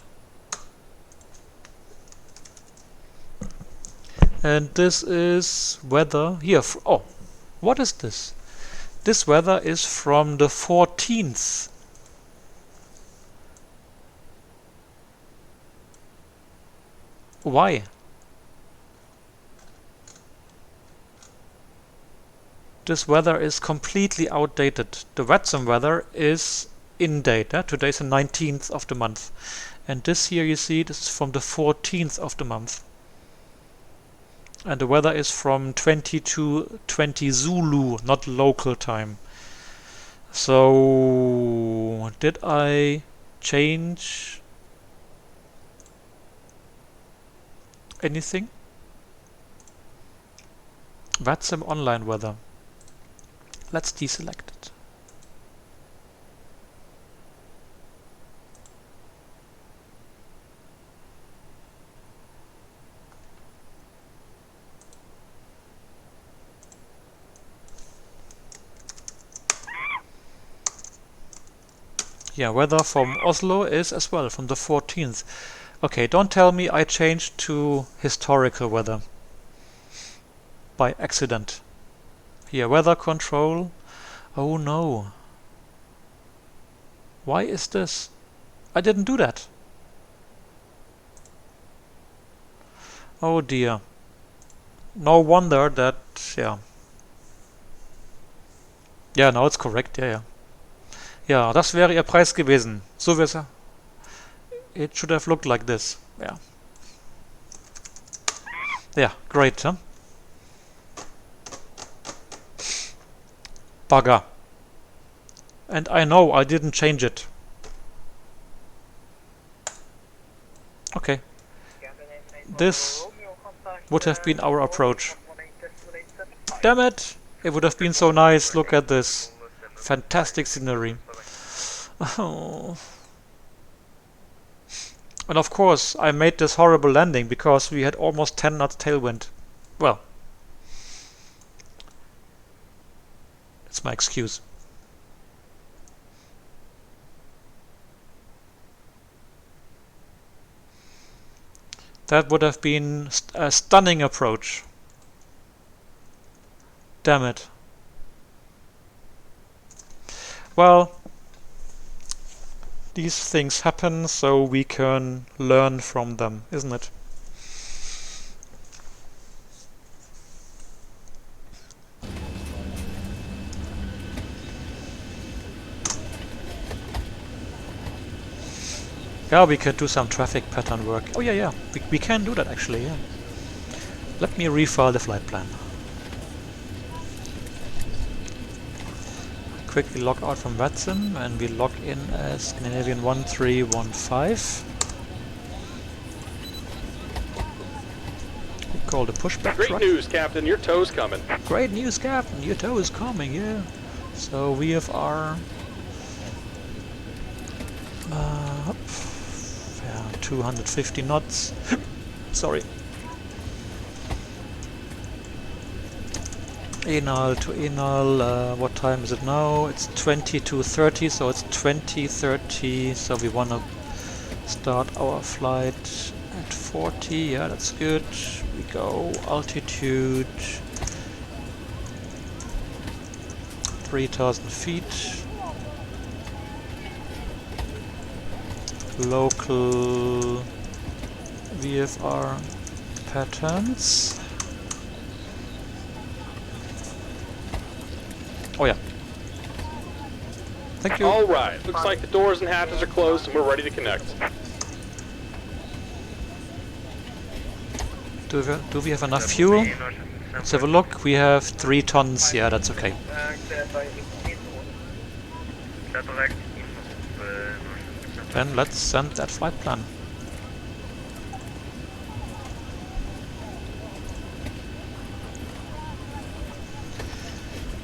And this is weather here. Oh, what is this? This weather is from the 14th. Why? This weather is completely outdated. The VATSIM weather is in date. Today is the 19th of the month. And this here you see, this is from the 14th of the month. And the weather is from 22:20 Zulu, not local time. So did I change anything? VATSIM online weather. Let's deselect it. Yeah, weather from Oslo is as well from the 14th. Okay, don't tell me I changed to historical weather by accident. Here, weather control. Oh no. Why is this? I didn't do that. Oh dear. No wonder that, yeah. Yeah, now it's correct, yeah. Ja, das wäre ihr Preis gewesen. So wie es. It should have looked like this. Yeah. Yeah, great, huh? Bugger. And I know I didn't change it. Okay. This would have been our approach. Damn it! It would have been so nice. Look at this. Fantastic scenery. Oh. And of course I made this horrible landing because we had almost 10 knots tailwind. Well, it's my excuse. That would have been a stunning approach. Damn it. Well, these things happen, so we can learn from them, isn't it? Yeah, we can do some traffic pattern work. Oh yeah, we can do that actually, yeah. Let me refile the flight plan. Quickly log out from VATSIM and we log in as Scandinavian 1315. We call the pushback truck. Great news, Captain. Your tow's coming. Great news, Captain. Your tow is coming, yeah. So we have our Yeah, 250 knots. Sorry. Enal to Enal, what time is it now? It's 22:30, so it's 20:30, so we want to start our flight at 40, yeah, that's good. We go altitude 3,000 feet. Local VFR patterns. Oh yeah. Thank you. All right. Looks like the doors and hatches are closed and we're ready to connect. Do we have enough fuel? Let's have a look. We have 3 tons. Yeah, that's okay. Then let's send that flight plan.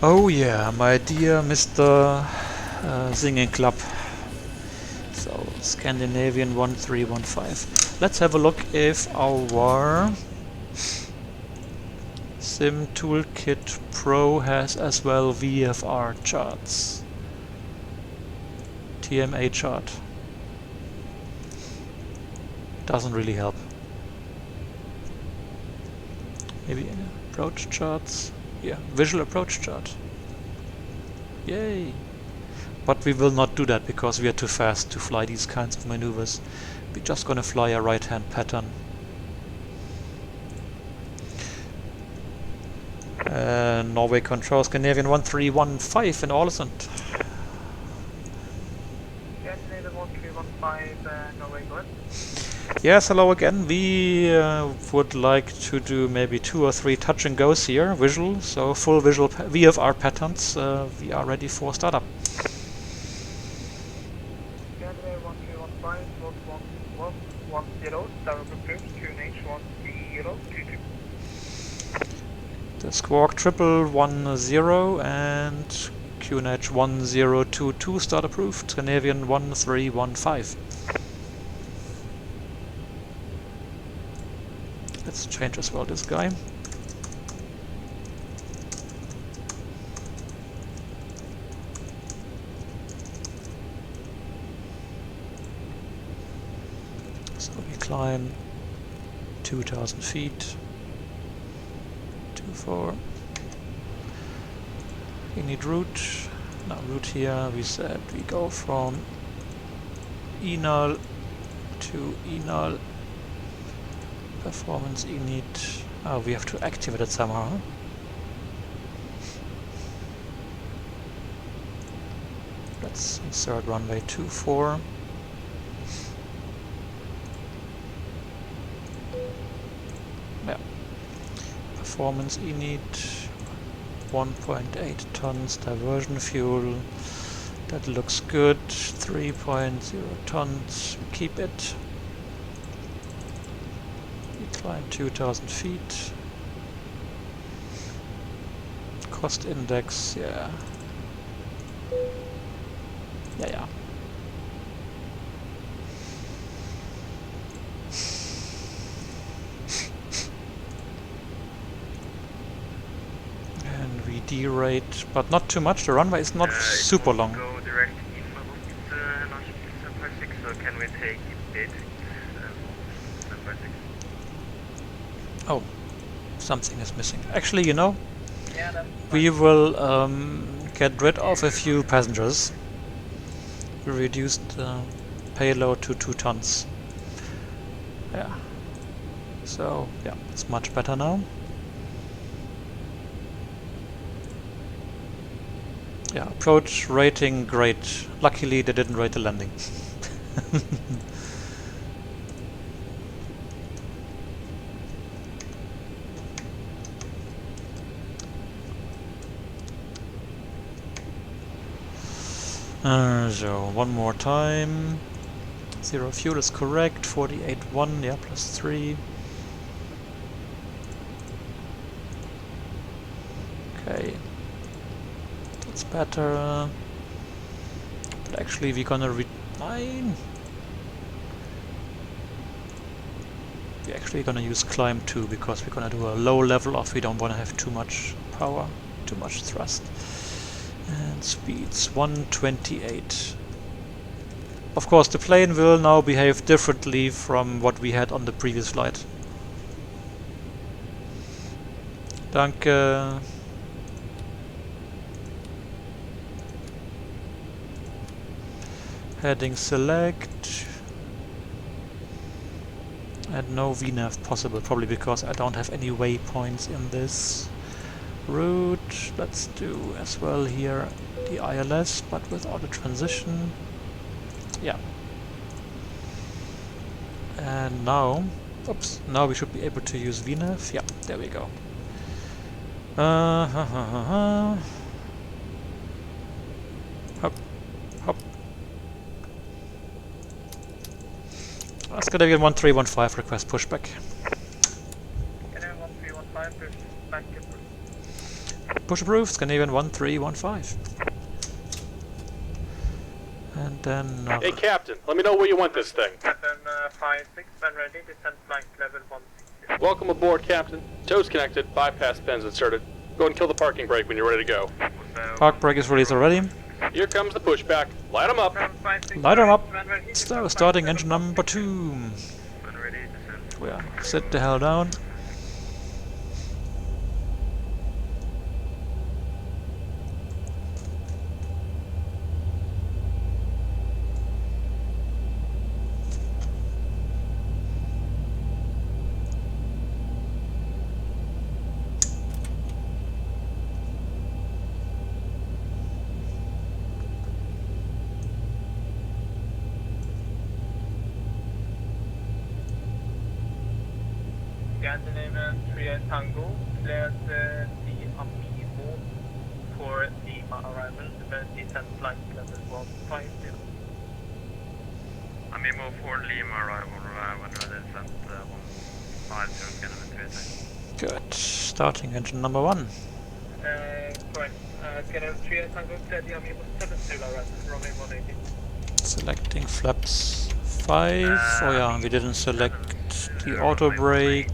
Oh yeah, my dear Mr. Singing Club. So, Scandinavian 1315. Let's have a look if our Sim Toolkit Pro has as well VFR charts. TMA chart. Doesn't really help. Maybe approach charts. Yeah, visual approach chart. Yay! But we will not do that because we are too fast to fly these kinds of maneuvers. We're just gonna fly a right-hand pattern. Norway Control, Scandinavian 1315 in Ålesund. Scandinavian 1315, Norway, go ahead. Yes, hello again. We would like to do maybe 2 or 3 touch and goes here, visual, so full visual VFR patterns. We are ready for startup. Scandinavian 1315, 110, tower confirmed, QNH 1022. The Squawk 110 and QNH 1022 start approved. Scandinavian 1315. Let's change as well this guy. So we climb 2,000 feet. 24. We need route. Now route here we said we go from Enal to Enal. Performance init. Oh, we have to activate it somehow. Huh? Let's insert runway 24. Yeah. Performance init. 1.8 tons diversion fuel. That looks good. 3.0 tons. We keep it. Climb 2,000 feet. Cost index, yeah. Yeah. And we derate, but not too much. The runway is not super long. Go direct in so can we take it? Oh, something is missing. Actually, you know, we will get rid of a few passengers. We reduced the payload to 2 tons. Yeah. So, yeah, it's much better now. Yeah, approach rating great. Luckily, they didn't rate the landing. So, one more time. 0 fuel is correct. 48.1, yeah, plus 3. Okay. That's better. But actually, we're gonna 9. We're actually gonna use climb 2 because we're gonna do a low level off. We don't wanna have too much power, too much thrust. And speeds 128. Of course, the plane will now behave differently from what we had on the previous flight. Danke. Heading select. And no VNAV possible, probably because I don't have any waypoints in this route. Let's do as well here the ILS, but without a transition. Yeah. And now, oops, now we should be able to use VNAV. Yeah, there we go. Hop, hop. Scandinavian 1315 request pushback. Scandinavian 1315, pushback approved. Push approved, Scandinavian 1315. And then... Hey, Captain, let me know where you want this thing. 756, when ready, descent flight level 160. Welcome aboard, Captain. Toes connected, bypass pins inserted. Go and kill the parking brake when you're ready to go. Park brake is released already. Here comes the pushback. Light them up. Light them up. Starting engine number 2. Yeah, sit the hell down. Scandinavian 38 Tango, cleared the Amibo for Lima arrival, descent flight level 150. Amibo for Lima arrival, when ready, descent 150, Scandinavian 38. Good. Starting engine number 1. Correct. Scandinavian 38 Tango, cleared the Amibo 70 arrival, runway 180. Selecting flaps 5. Oh yeah, we didn't select the auto brake.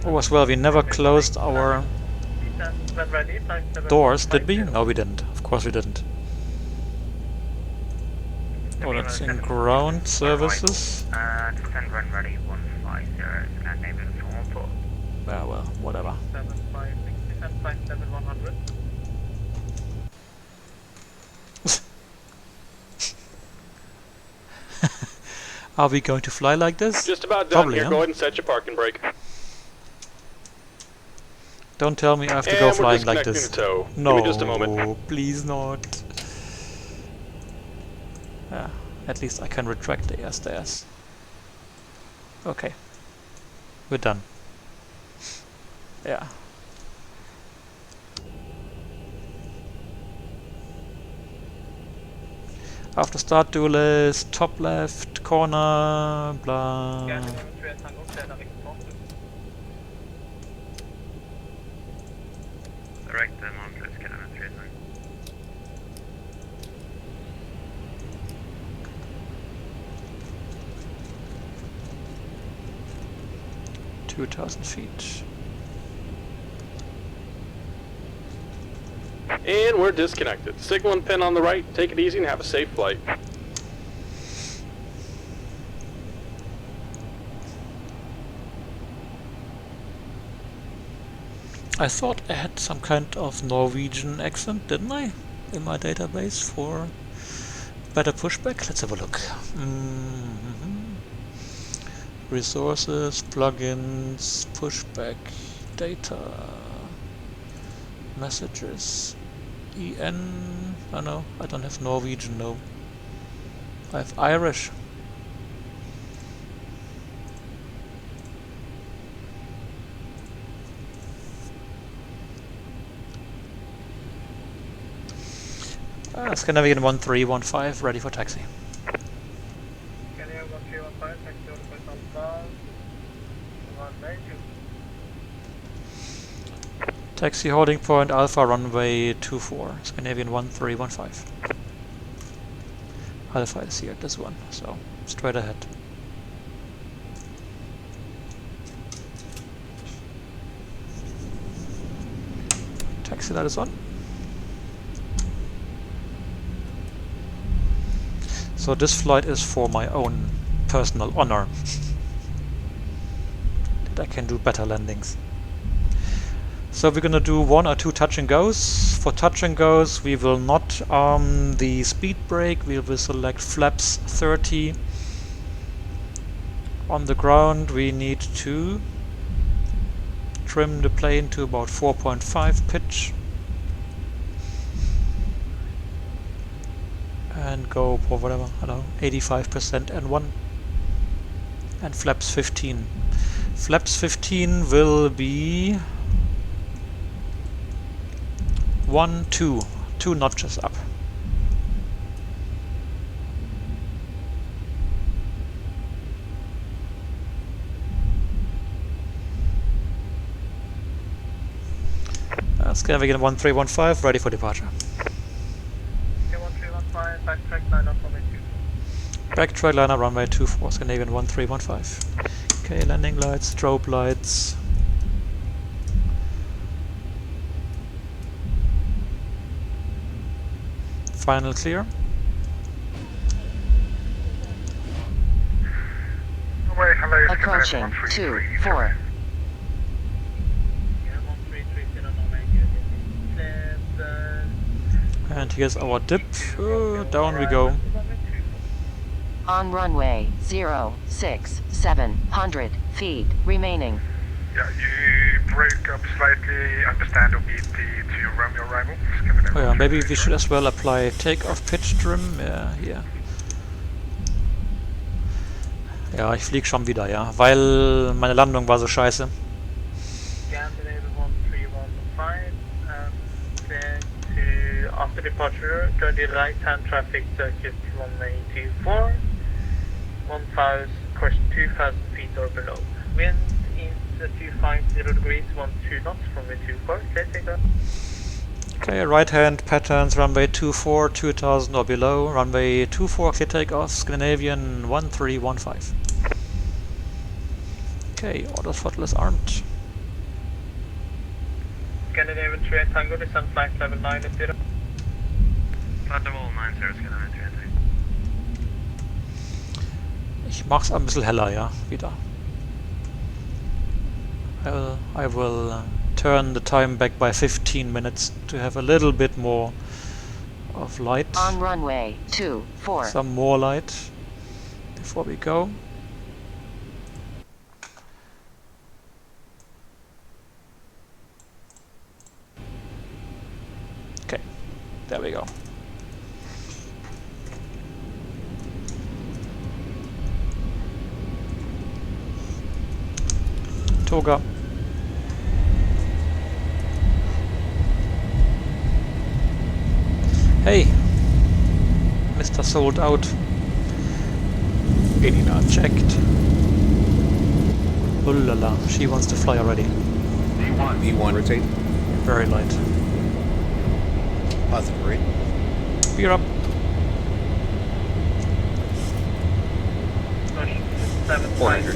Oh, as well, we never closed our doors, did we? No, we didn't. Of course we didn't. Oh, that's in ground services. Descent run ready 150, Scandinavian 44. Yeah, well, whatever. 756, descent flight level 100. Are we going to fly like this? Just about done. Probably, Here, huh? go ahead and set your parking brake. Don't tell me I have to go flying like this. The tow. No, Give me just a moment. Please not. Yeah, at least I can retract the air stairs. Okay, we're done. Yeah. After start do list, top left, corner, blah. Direct Montreux, Scandinavian 39. 2,000 feet. And we're disconnected. Signal and pin on the right. Take it easy and have a safe flight. I thought I had some kind of Norwegian accent, didn't I? In my database for better pushback? Let's have a look. Resources, plugins, pushback, data, messages, EN. Oh no, I don't have Norwegian, no. I have Irish. Scandinavian 1315, ready for taxi. Scandinavian 1315, taxi order for Alpha 192. Taxi holding point Alpha runway 24, Scandinavian 1315. Alpha is here, this one, so straight ahead. Taxi light is on. So this flight is for my own personal honor. That I can do better landings. So we're gonna do 1 or 2 touch and goes. For touch and goes we will not arm the speed brake, we will select flaps 30. On the ground we need to trim the plane to about 4.5 pitch. And go for whatever, I don't know, 85% N1. And flaps 15. Flaps 15 will be 1, 2 notches up. Scandinavian 1315, ready for departure. Okay, 1315, backtrack line up runway 24. Backtrack line up runway 24, Scandinavian 1315. Okay, landing lights, strobe lights. Final clear. Approaching 24. And here's our dip. Down we go. On runway 06700 feet remaining. Yeah, you broke up slightly. Understand OBT to Romeo arrival. Oh yeah, maybe we should as well apply takeoff pitch trim. Ja, hier. Ja, ich flieg schon wieder, ja, weil meine Landung war so scheiße. After departure, turn the right-hand traffic circuit runway 24, 1000, course 2000 feet or below. Wind is 250 degrees, 12 knots from the 24. Clear takeoff. Okay, right-hand patterns, runway 24, 2000 or below, runway 24, clear takeoff, Scandinavian 1315. Okay, auto throttle is armed. Scandinavian 3 Tango, descend flight level 9 at 0. Flight level 90, Scandinavian 3 Tango. Ich mach's ein bisschen heller, ja, wieder. I will turn the time back by 15 minutes to have a little bit more of light. On runway 24. Some more light before we go. Okay, there we go. Toga. Hey, Mr. Sold Out. Elina checked. Oh la la, she wants to fly already. V1 rotate. Very light. Positive rate. Beer up. 400.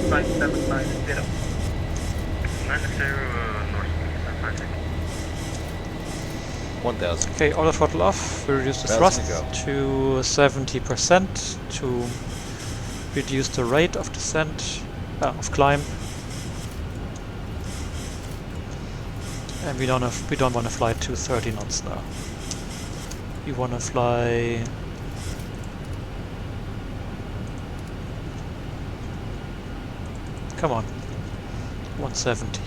790. 90 north, 1000. Okay, auto throttle off. We reduce the 1000 thrust to to 70% to reduce the rate of descent, of climb. And we don't want to fly to 30 knots now. We want to fly. Come on, 170.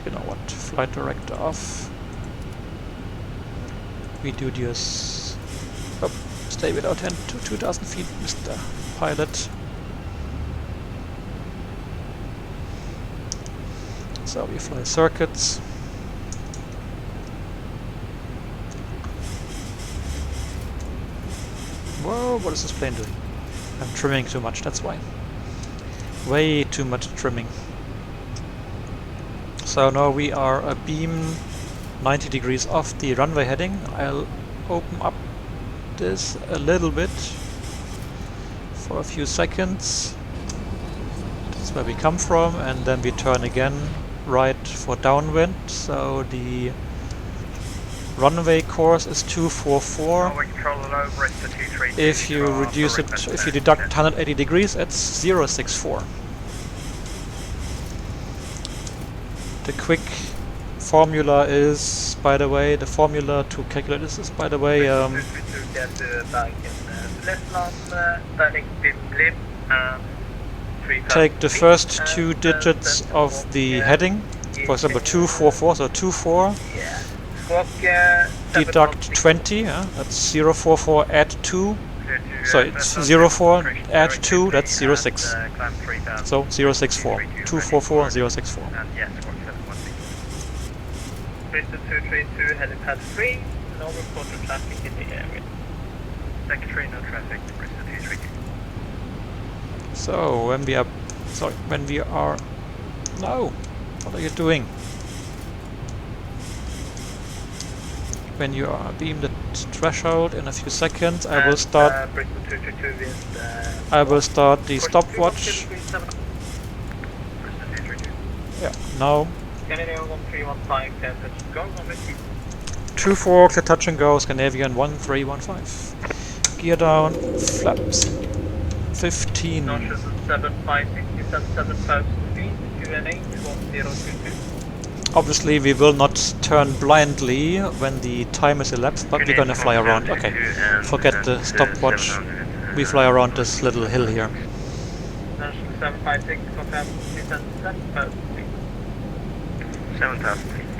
You know what? Flight director off. We do this. Oh, stay without hand to 2000 feet, Mr. Pilot. So we fly circuits. Whoa, what is this plane doing? I'm trimming too much, that's why. Way too much trimming. So now we are a beam 90 degrees off the runway heading. I'll open up this a little bit for a few seconds. That's where we come from, and then we turn again right for downwind. So the runway course is 244. If you reduce it, if you deduct 180 degrees, it's 064. The quick formula is, by the way, the formula to calculate this is, by the way, take the first two digits of the heading, for example 244, so 24, deduct 20, that's 044, add 2, sorry, it's 04, add 2, that's 06, so 064, 244, 064. Bristol 232, helipad 3, no report of traffic in the area. Secretary, no traffic, Bristol 232. So when we are, no, what are you doing? When you are beamed at threshold in a few seconds, I will start. Bristol 232 with, I will start the stopwatch. Yeah, now. 24, clear touch and go, Scandinavian 1315. Gear down, flaps 15. Obviously we will not turn blindly when the time is elapsed, but we're gonna fly around. Okay, forget the stopwatch. We fly around this little hill here. 7,000 feet,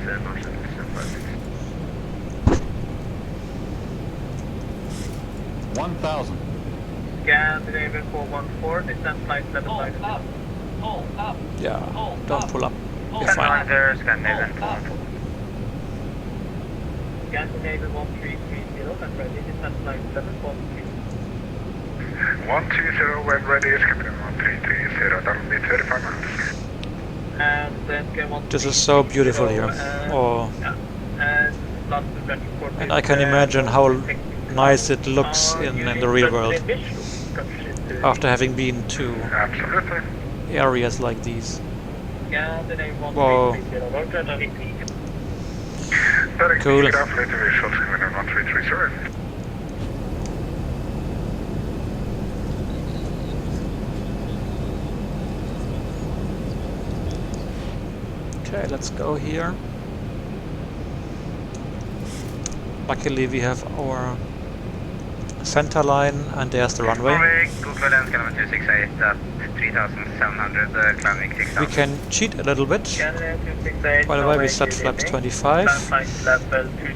North 756. 1,000. Scandinavian 414, descent flight 756. Yeah, don't pull up. You're fine. Scandinavian 414. Scandinavian 1330, and ready, descent flight 743. 120, when ready, Scandinavian 1330, that'll be 35 miles. And then get one. This is so beautiful here. Oh. And I can imagine how nice it looks in the real world after having been to areas like these. Whoa. Cool. Okay, let's go here. Luckily we have our center line and there's the runway. We can cheat a little bit. By the way, we set flaps 25.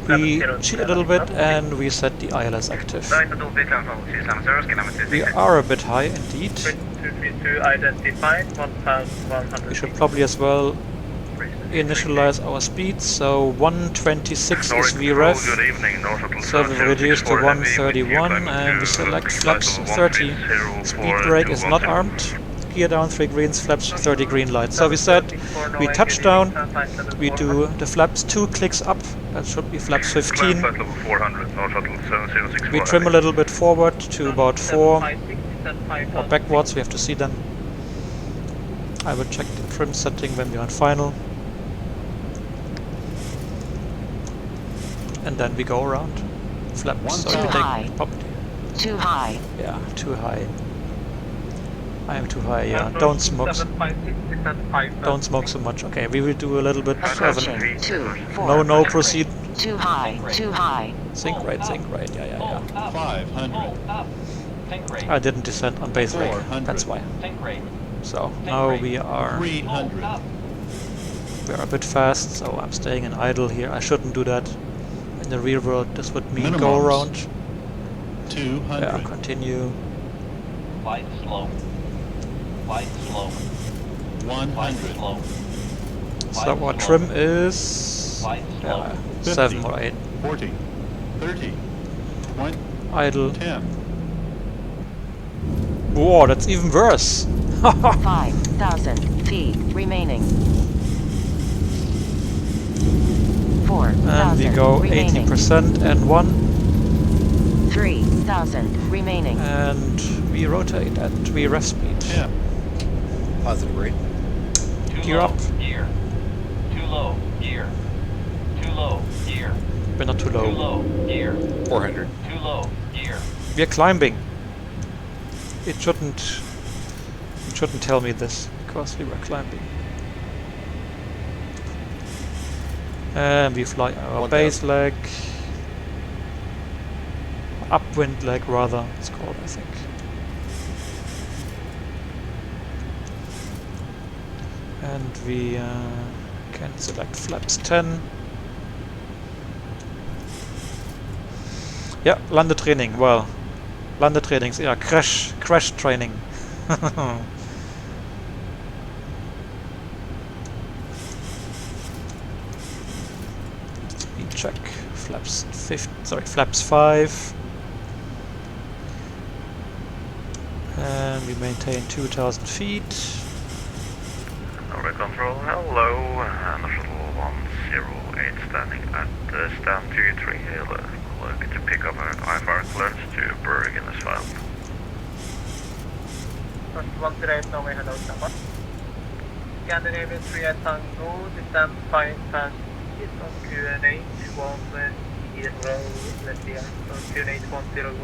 We cheat a little bit and we set the ILS active. We are a bit high indeed. We should probably as well initialize our speed, so 126 is VREF, so we reduce to 131 and we select flaps 30. Speed brake is not armed, gear down 3 greens, flaps 30 green light. So we said we touch down, we do the flaps 2 clicks up, that should be flaps 15. We trim a little bit forward to about 4 or backwards, we have to see them. I will check the trim setting when we're on final. And then we go around. Flaps. So we take Too high. Yeah, too high. I am too high, yeah. Don't smoke. Don't smoke so much. Okay, we will do a little bit of an no proceed. Too high. Too high. Sink right, yeah. 500. I didn't descend on base rate. That's why. So now we are 300. We are a bit fast, so I'm staying in idle here. I shouldn't do that. In the real world, this would mean Minimums. go around. 200. Yeah, continue. Flight slow. Flight slow. 100. So our trim is 7 or 8. 40. 30. 20. Idle. 10. Whoa, that's even worse. 5,000 feet remaining. And we go 80% and 1. 3,000 remaining. And we rotate at 3 ref speed. Yeah. Positive rate. Gear up. Gear. Too low. Gear. Too low. Gear. We're not too Too low. low. Gear. 400. Too low. Gear. We're climbing. It shouldn't tell me this because we were climbing. And we fly our 1,000. base leg. Upwind leg rather, it's called, I think. And we can select flaps 10. Yeah, Landetraining. Well, Landetrainings, yeah, crash training. Speed check. Flaps 5. And we maintain 2,000 feet. Norway Control, hello. Shuttle 108 standing at stand 23. Looking to pick up an IFR clearance to Berg in this file. 138 Norway, hello, Samba. Scandinavian 38 Tango, descend 5 past is on QNH 10, let's see, on QNH 1012.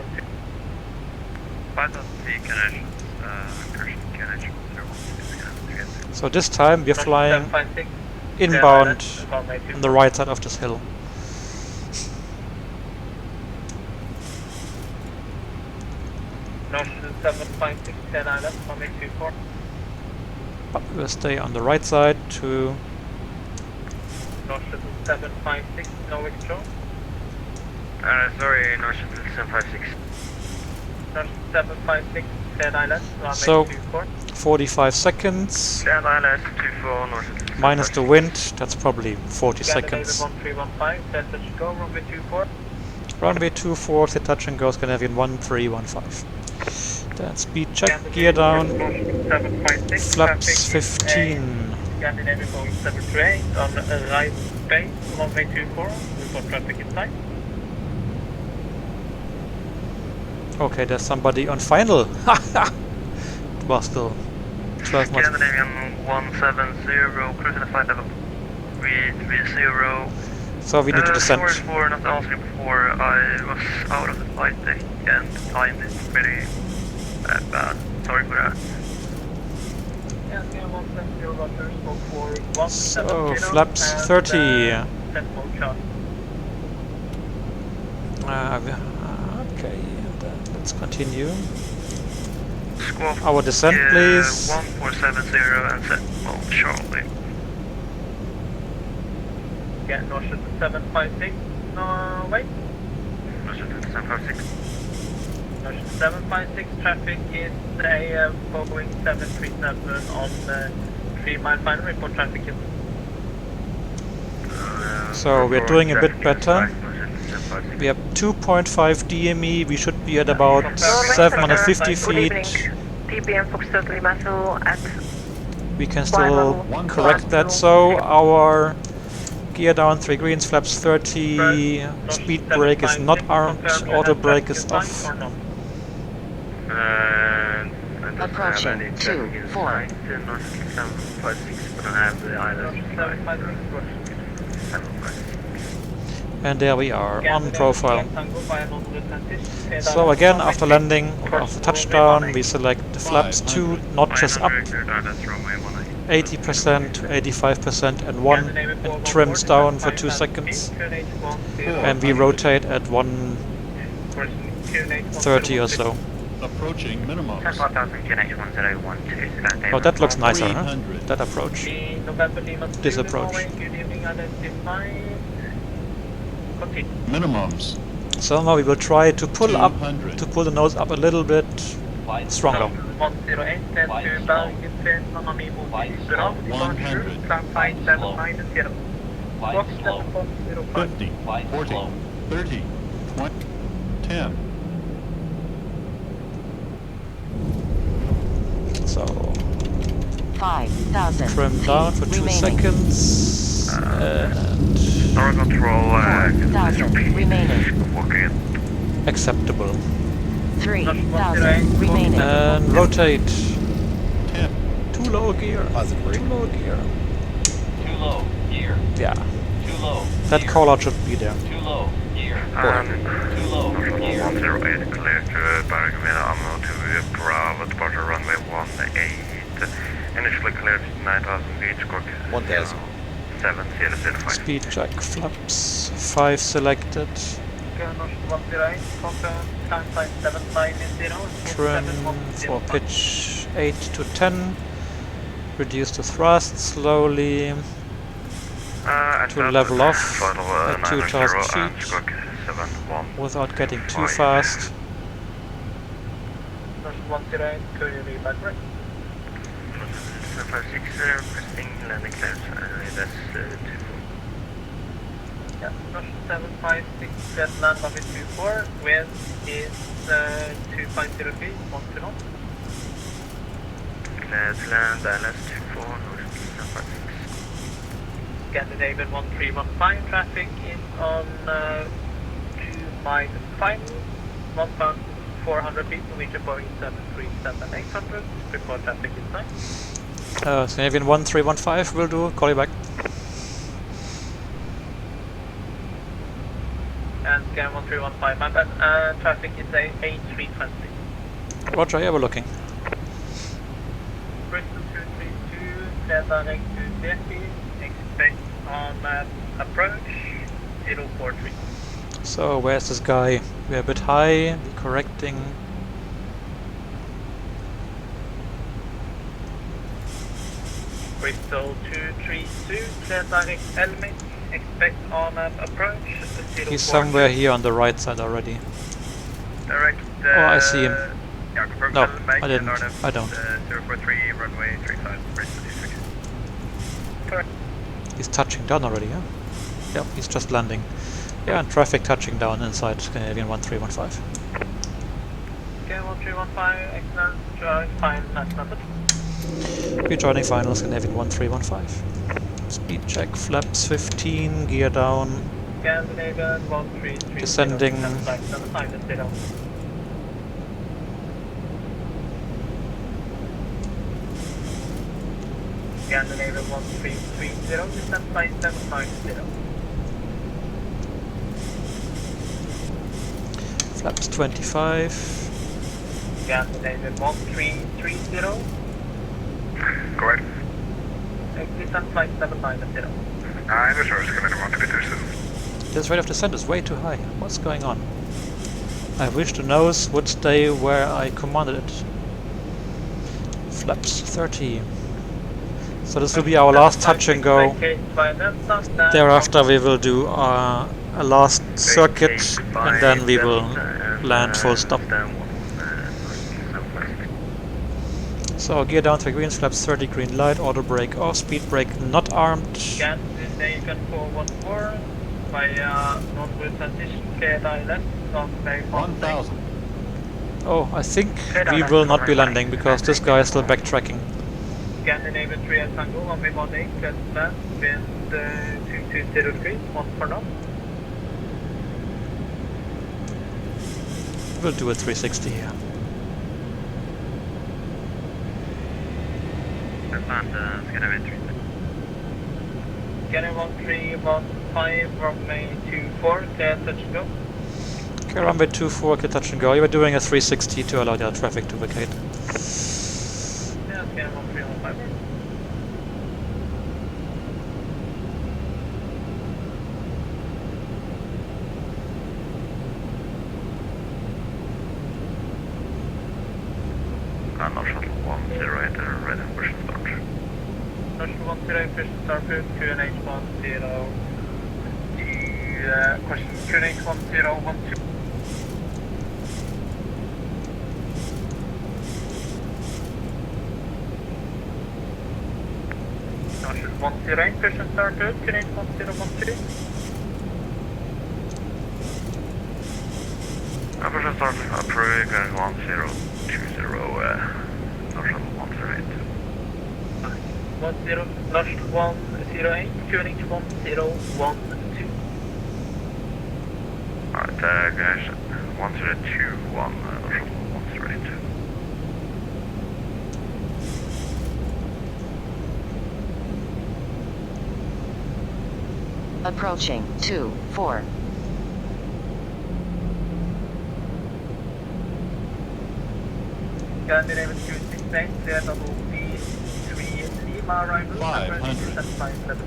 5,000 connection, connection 01. So this time we're flying inbound on the right side of this hill. North 756, 10 island, 1824. But we'll stay on the right side to North 756, Norway Control. Sorry, North 756. North 756, 10 island, So, 1824. 45 seconds. 10 island, 24, North 756. Minus the wind, that's probably 40 Scandinavian seconds. 1315, set touch go, runway 24. Runway 24, set touch and go, Scandinavian 1315. Then speed check, gear down, flaps 15. Scandinavian Boeing 738 on right base, runway 24, report traffic inside. Okay, there's somebody on final. Well, still 12 months. Scandinavian 170, cruising flight level 330. So we need to descend. Sorry for not answering before. I was out of the flight deck and time is pretty bad. Sorry for that. So, flaps 30. Okay, and let's continue. Squawk, Our descent, please. 1470 and set well shortly. Yeah, North 756, no, wait. North 756. North 756 traffic is a Boeing 737 on 3 mile final, report traffic is. So we're doing a bit better. We have 2.5 DME, we should be at about 750 feet. TBM Foxtrot Lima 2 at We can still correct that, so our gear down 3 greens, flaps 30, speed brake is not armed, auto brake is off. Approaching 24. And there we are, on profile. So again, after landing, or after touchdown, we select the flaps 2 notches up, 80% to 85% and 1, and trims down for 2 seconds. And we rotate at 130 or so. Approaching minimums. Oh, that looks nicer, huh? 300. That approach. This approach. Minimums. So now we will try to pull up, 200. to pull the nose up a little bit stronger. 108, then to Bergen, 50, 40, 30, 20, 10. So 5,000 trim down for 2 remaining. seconds and Our control, 4,000 remaining. walking. Acceptable. 3,000 remaining. And rotate. 10. Too low gear. Positive Too rating. low gear. Too low. Gear. Yeah. Too low. That Gear. call out should be there. Too low. Gear. 400. Too low. Gear. 108, clear to bearing with ammo to Bravo, departure runway 18. Initially cleared 9,000 feet, squawk 1,000. 7005. Speed check. Flaps. 5 selected. Trim for pitch 8 to 10. Reduce the thrust slowly to level off at 2,000 feet without getting too fast. 108, could you be back right? 756, requesting landing clearance, that's 24. Yeah, Russian 756, jet land on 24, wind is 250 feet, 1 knot. Clear to land, LS 24, North 756. Scandinavian 1315, traffic is on 2-5, 1,400 feet, Norwegian Boeing 737 MAX8, report traffic inside. Scandinavian 1315 will do. Call you back. And Scan 1315, my bad, traffic is a 8320. Roger, yeah, we're looking. Bristol 232, clear direct to CFP, expect on approach 043. So, where's this guy? We're a bit high, we're correcting. Bristol 232, clear direct element, expect on approach 043. He's somewhere here on the right side already. Direct, Oh, I see him. Yeah, confirm No, Make I didn't. I don't. 043, runway 35, Bristol 26. Correct. He's touching down already, yeah? Yep, he's just landing. Yeah, and traffic touching down inside Scandinavian 1315. Okay, 1315, excellent, drive, fine, last number. Rejoining final Scandinavian 1315. Speed check, flaps 15, gear down, Scandinavian 1330. descending. Scandinavian 1330, descent flight 750. Flaps 25. Scandinavian 1330, Correct. descent flight 790. I'm sure it's going to want to be too soon. This rate of descent is way too high. What's going on? I wish the nose would stay where I commanded it. Flaps 30. So this will be our last touch and go. Thereafter we will do a last circuit and then we will land full stop. So gear down to greens, flaps 30, green light, auto brake off, speed brake not armed. Scandinavian 414, via northward transition, KDI left, runway 1,000. Oh, I think we will not be landing because this guy is still backtracking. Scandinavian 3 at Tango, runway 18, clear to land, wind 2203, 1 for knot. We'll do a 360 here. Scandinavian 1315, runway 24, clear touch and go. Okay, runway 24, clear touch and go. You were doing a 360 to allow the traffic to vacate. Yeah, Scandinavian 1315. North Shuttle 108, ready for push start. North 108, push start route, QNH 10 to question QNH 1012. North 108, push and start route, QNH 1012. Push and start, approach going 1020, North Shuttle 108. 10, North 108, QNH 1012. guys, 1021, shuttle straight. Approaching 2-4. Scandinavian 268, clear double B3 Lima arrival. 500.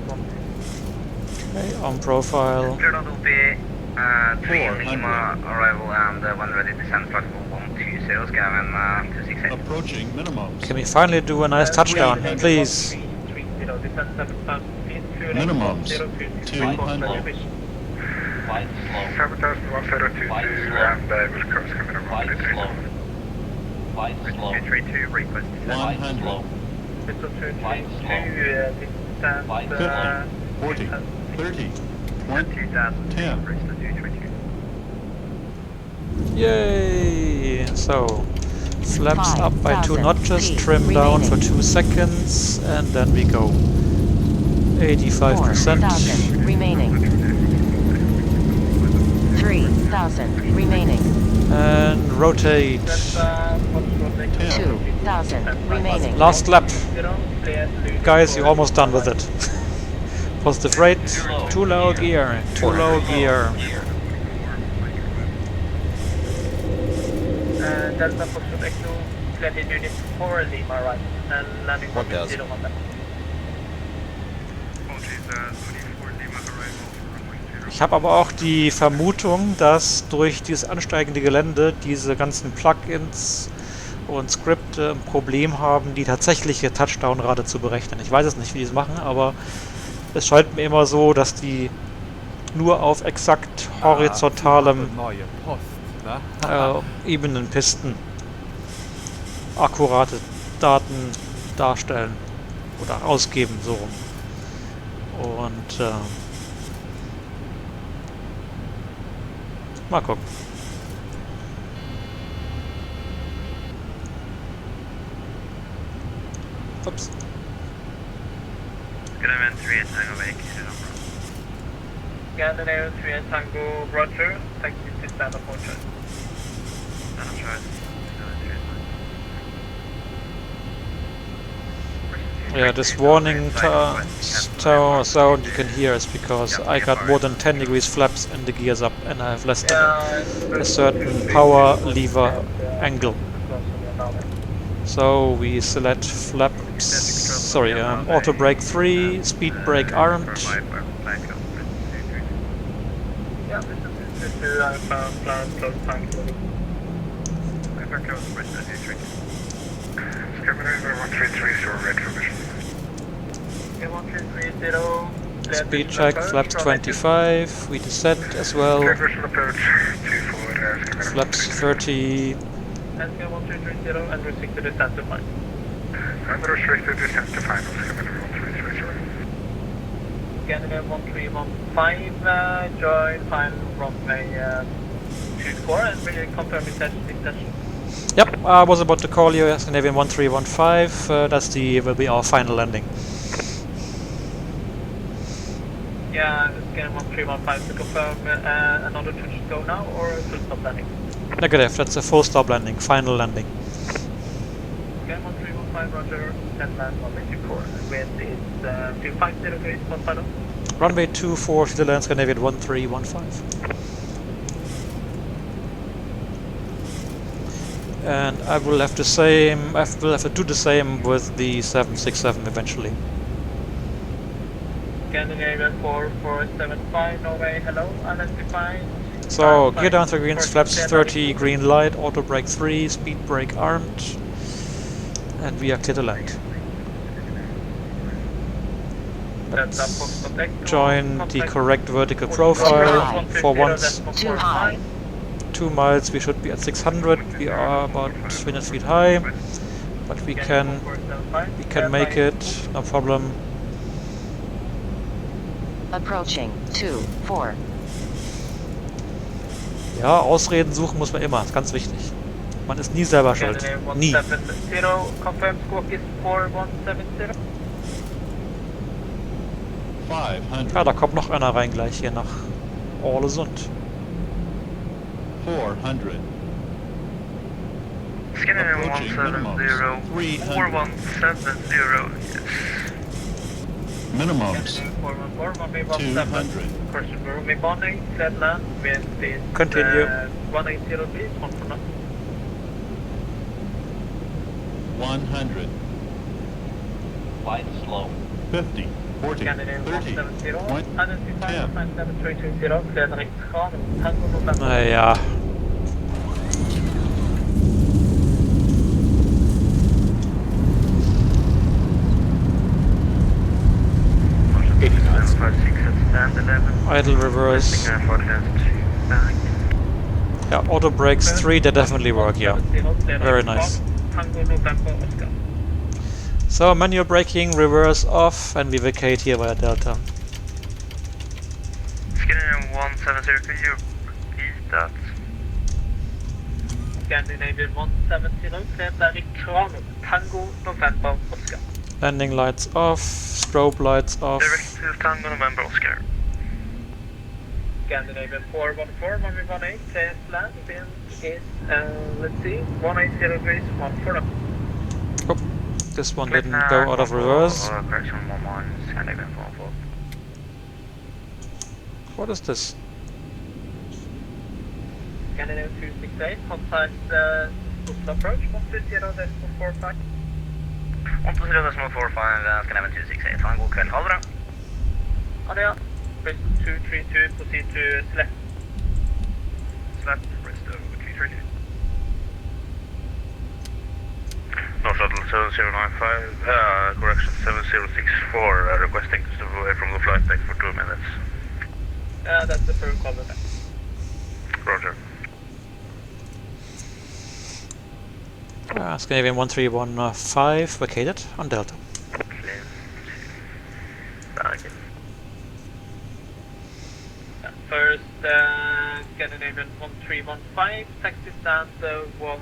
Okay, on profile. Clear double B3 400. Lima arrival and when ready descent flight for 120, Scaven 268. Approaching minimums. Can we finally do a nice touchdown, please? Minimums. 200. Flight slow. 7122 and with cross coming around. Flight slow. Flight slow. 232, request Flight 100. slow. Flight slow. Flight slow. 40. 30. 20. 10. Yay! So, flaps up by 2 5,000 notches, feet trim down for remaining. 2 seconds, and then we go. 85%. 4,000 remaining. 3,000 remaining. And rotate. 2,000 remaining. Last lap. Guys, you're almost done with it. Positive rate, too low gear, too low gear. Delta Foxtrot Echo, landing unit 4 Lima, right? And landing 1000. 1 left. Ich habe aber auch die Vermutung, dass durch dieses ansteigende Gelände diese ganzen Plugins und Skripte ein Problem haben, die tatsächliche Touchdown-Rate zu berechnen. Ich weiß es nicht, wie die es machen, aber es scheint mir immer so, dass die nur auf exakt horizontalem ebenen Pisten akkurate Daten darstellen oder ausgeben, so rum. Und mal gucken. Ups. Scandinavian 3 Tango vacated on Bravo. Scandinavian 3 and Tango, Roger. Thank you to stand up on choice. Stand on choice. Yeah, this warning sound you can hear is because I got more than 10 degrees flaps and the gears up, and I have less than a certain power lever angle. So we select flaps, sorry, auto brake 3, speed brake armed. Yeah, this is I found close time for Scandinavian 133, so red for vision. Okay, 1330. Speed check, flaps 25, we descend as well. Clear visual approach, 24, Flaps 30, And 1330 and restrict the descent to mine. I'm restricted descent to final, Scandinavian 133. Scandinavian 1315, join final runway 24 and really confirm intention. Yep, I was about to call you, Scandinavian 1315, will be our final landing. Yeah, Scandinavian 1315 to confirm another touch go now or full stop landing? Negative, that's a full stop landing, final landing. Scandinavian 1315, roger, and land runway 24. Wind is 250 degrees, one final. Runway 24 to the land, Scandinavian 1315. And I will have to do the same with the 767 eventually. Scandinavian 4475, Norway, hello, identify. So, gear down to greens, flaps 30, green light, auto brake 3, speed brake armed, and we are clear to land. Let's join the correct vertical profile for once. Too high. 2 miles we should be at 600, we are about 300 feet high, but we can make it, no problem. Approaching 2-4. Ja, Ausreden suchen muss man immer, ist ganz wichtig. Man ist nie selber schuld. Nie. Confirm squawk is 4170. 500. Ja, da kommt noch einer rein gleich hier nach Ålesund. 400. Scanner Approaching 170, 4170, yes. Minimums. 414, 200. Course Rumi Bonnie, flat land, wind is Continue. 180 please, 1 for now. 100. Flight slow. 50. 40. Scanner 30. 170, 20. identify 10. 97320, clear direct Khan, Tango November. Naja. Idle reverse. Yeah, auto brakes 3, they definitely work, yeah. Very nice. Tango November Oscar. So manual braking, reverse off, and we vacate here via Delta. Scanner 170, can you repeat that? Scandinavian 170, clear direct Khan, Tango November Oscar. Landing lights off, strobe lights off. Direct to Tango November Oscar. Scandinavian 414, 118, clear land, wind is, let's see, 180 degrees, 140. Oh, this one didn't go out of reverse. Correction 11, Scandinavian 44. What is this? Scandinavian 268, contact Oslo approach, 120.45. 120.45, Scandinavian 268, ha en god kväll, ha det bra. Ha det ja. Bristol 232, proceed to select. Select, Bristol 232. North Shuttle 7095, correction 7064, requesting to step away from the flight deck for 2 minutes. That's the first call back. Roger. Scandinavian 1315 vacated on Delta. Clear to target. First, Scandinavian 1315, taxi stand 14.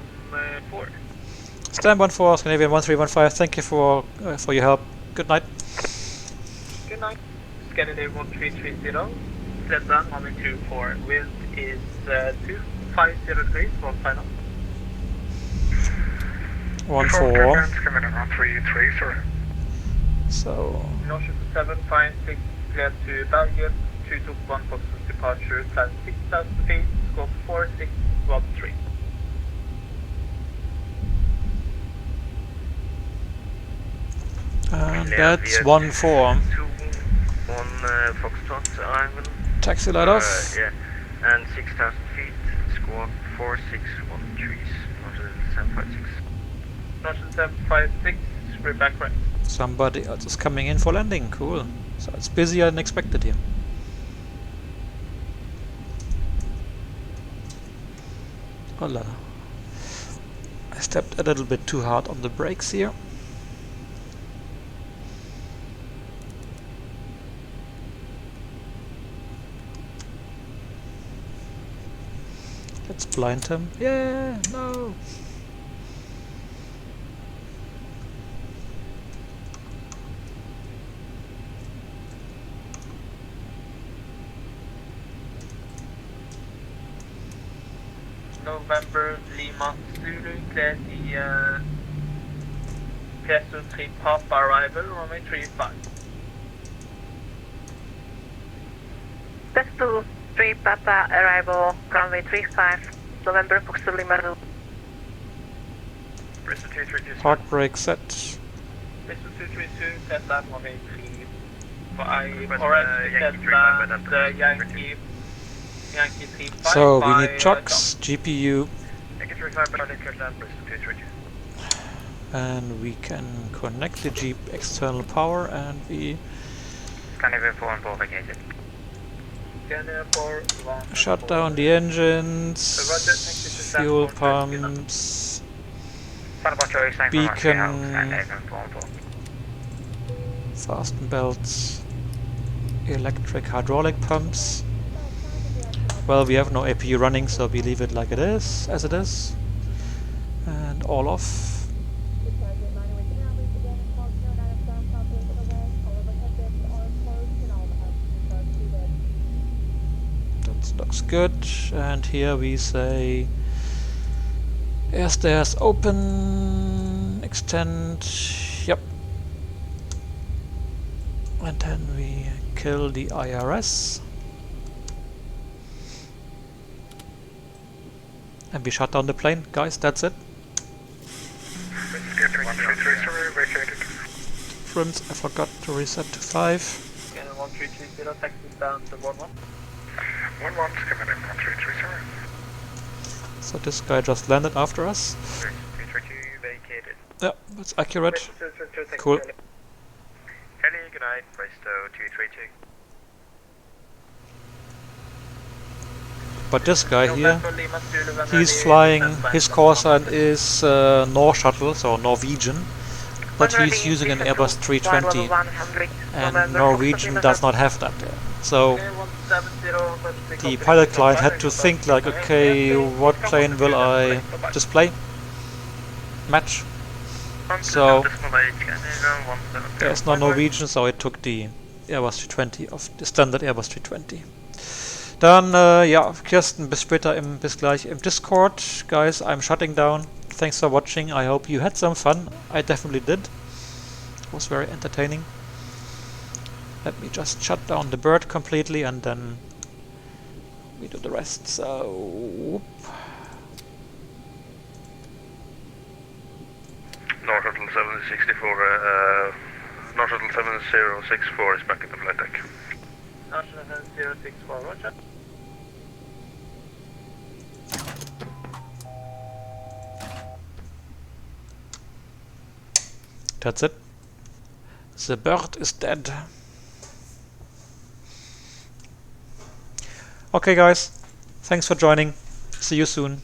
Stand 14, Scandinavian 1315, thank you for your help. Good night. Good night. Scandinavian 1330, flat down 124, wind is 250 degrees, 1 final. 14. Scandinavian 133, sir. So North 756, clear to Belgium, 221 Boston departure, plan 6,000 feet, scope 4613. and that's 14. 2-1 Foxtrot arrival. Taxi light off. Yeah, and 6,000 feet, squawk 4613, North 756. North 756, we're back right. Somebody else is coming in for landing. Cool. So it's busier than expected here. Oh la. I stepped a little bit too hard on the brakes here. Let's blind him. Yeah, no. November Lima Zulu, clear the Peso 3 Papa arrival, runway 35. Pesto 3 Papa arrival, runway 35, November Foxtrot Lima Zulu. Peso 232. Park brake set. Peso 232, set land runway 35. Orange, set land Yankee 35. So we need chocks, GPU, Yankee 35, but I need to land Peso 232. and we can connect the Jeep external power, and we Scandinavian 414 vacated. Scandinavian 414. shut down the engines, fuel pumps, beacon, fasten belts, electric hydraulic pumps. Well, we have no APU running, so we leave it like it is, as it is. And all off. That looks looks good. And here we say air stairs open, extend, yep. And then we kill the IRS. And we shut down the plane, guys, that's it. Trims, I forgot to reset to 5. Okay, 1330, taxi down to 11. 11's coming in 1330. So this guy just landed after us. 332 vacated. Yeah, that's accurate. Cool. Heli, good night. Presto 232. But this guy here, he's flying, his call sign is Nor Shuttle, so Norwegian, but he's using an Airbus 320, and Norwegian does not have that. So the pilot client had to think like, okay, what plane will I display? Match. So there's no Norwegian, so I took the Airbus 320 of the standard Airbus 320. Dann, ja, Kirsten, bis später, bis gleich im Discord. Guys, I'm shutting down. Thanks for watching. I hope you had some fun. I definitely did. It was very entertaining. Let me just shut down the bird completely and then we do the rest. So, whoop. North Shuttle 764, North Shuttle 7064 is back in the flight deck. North Shuttle 7064, roger. That's it. The bird is dead. Okay guys, thanks for joining. See you soon.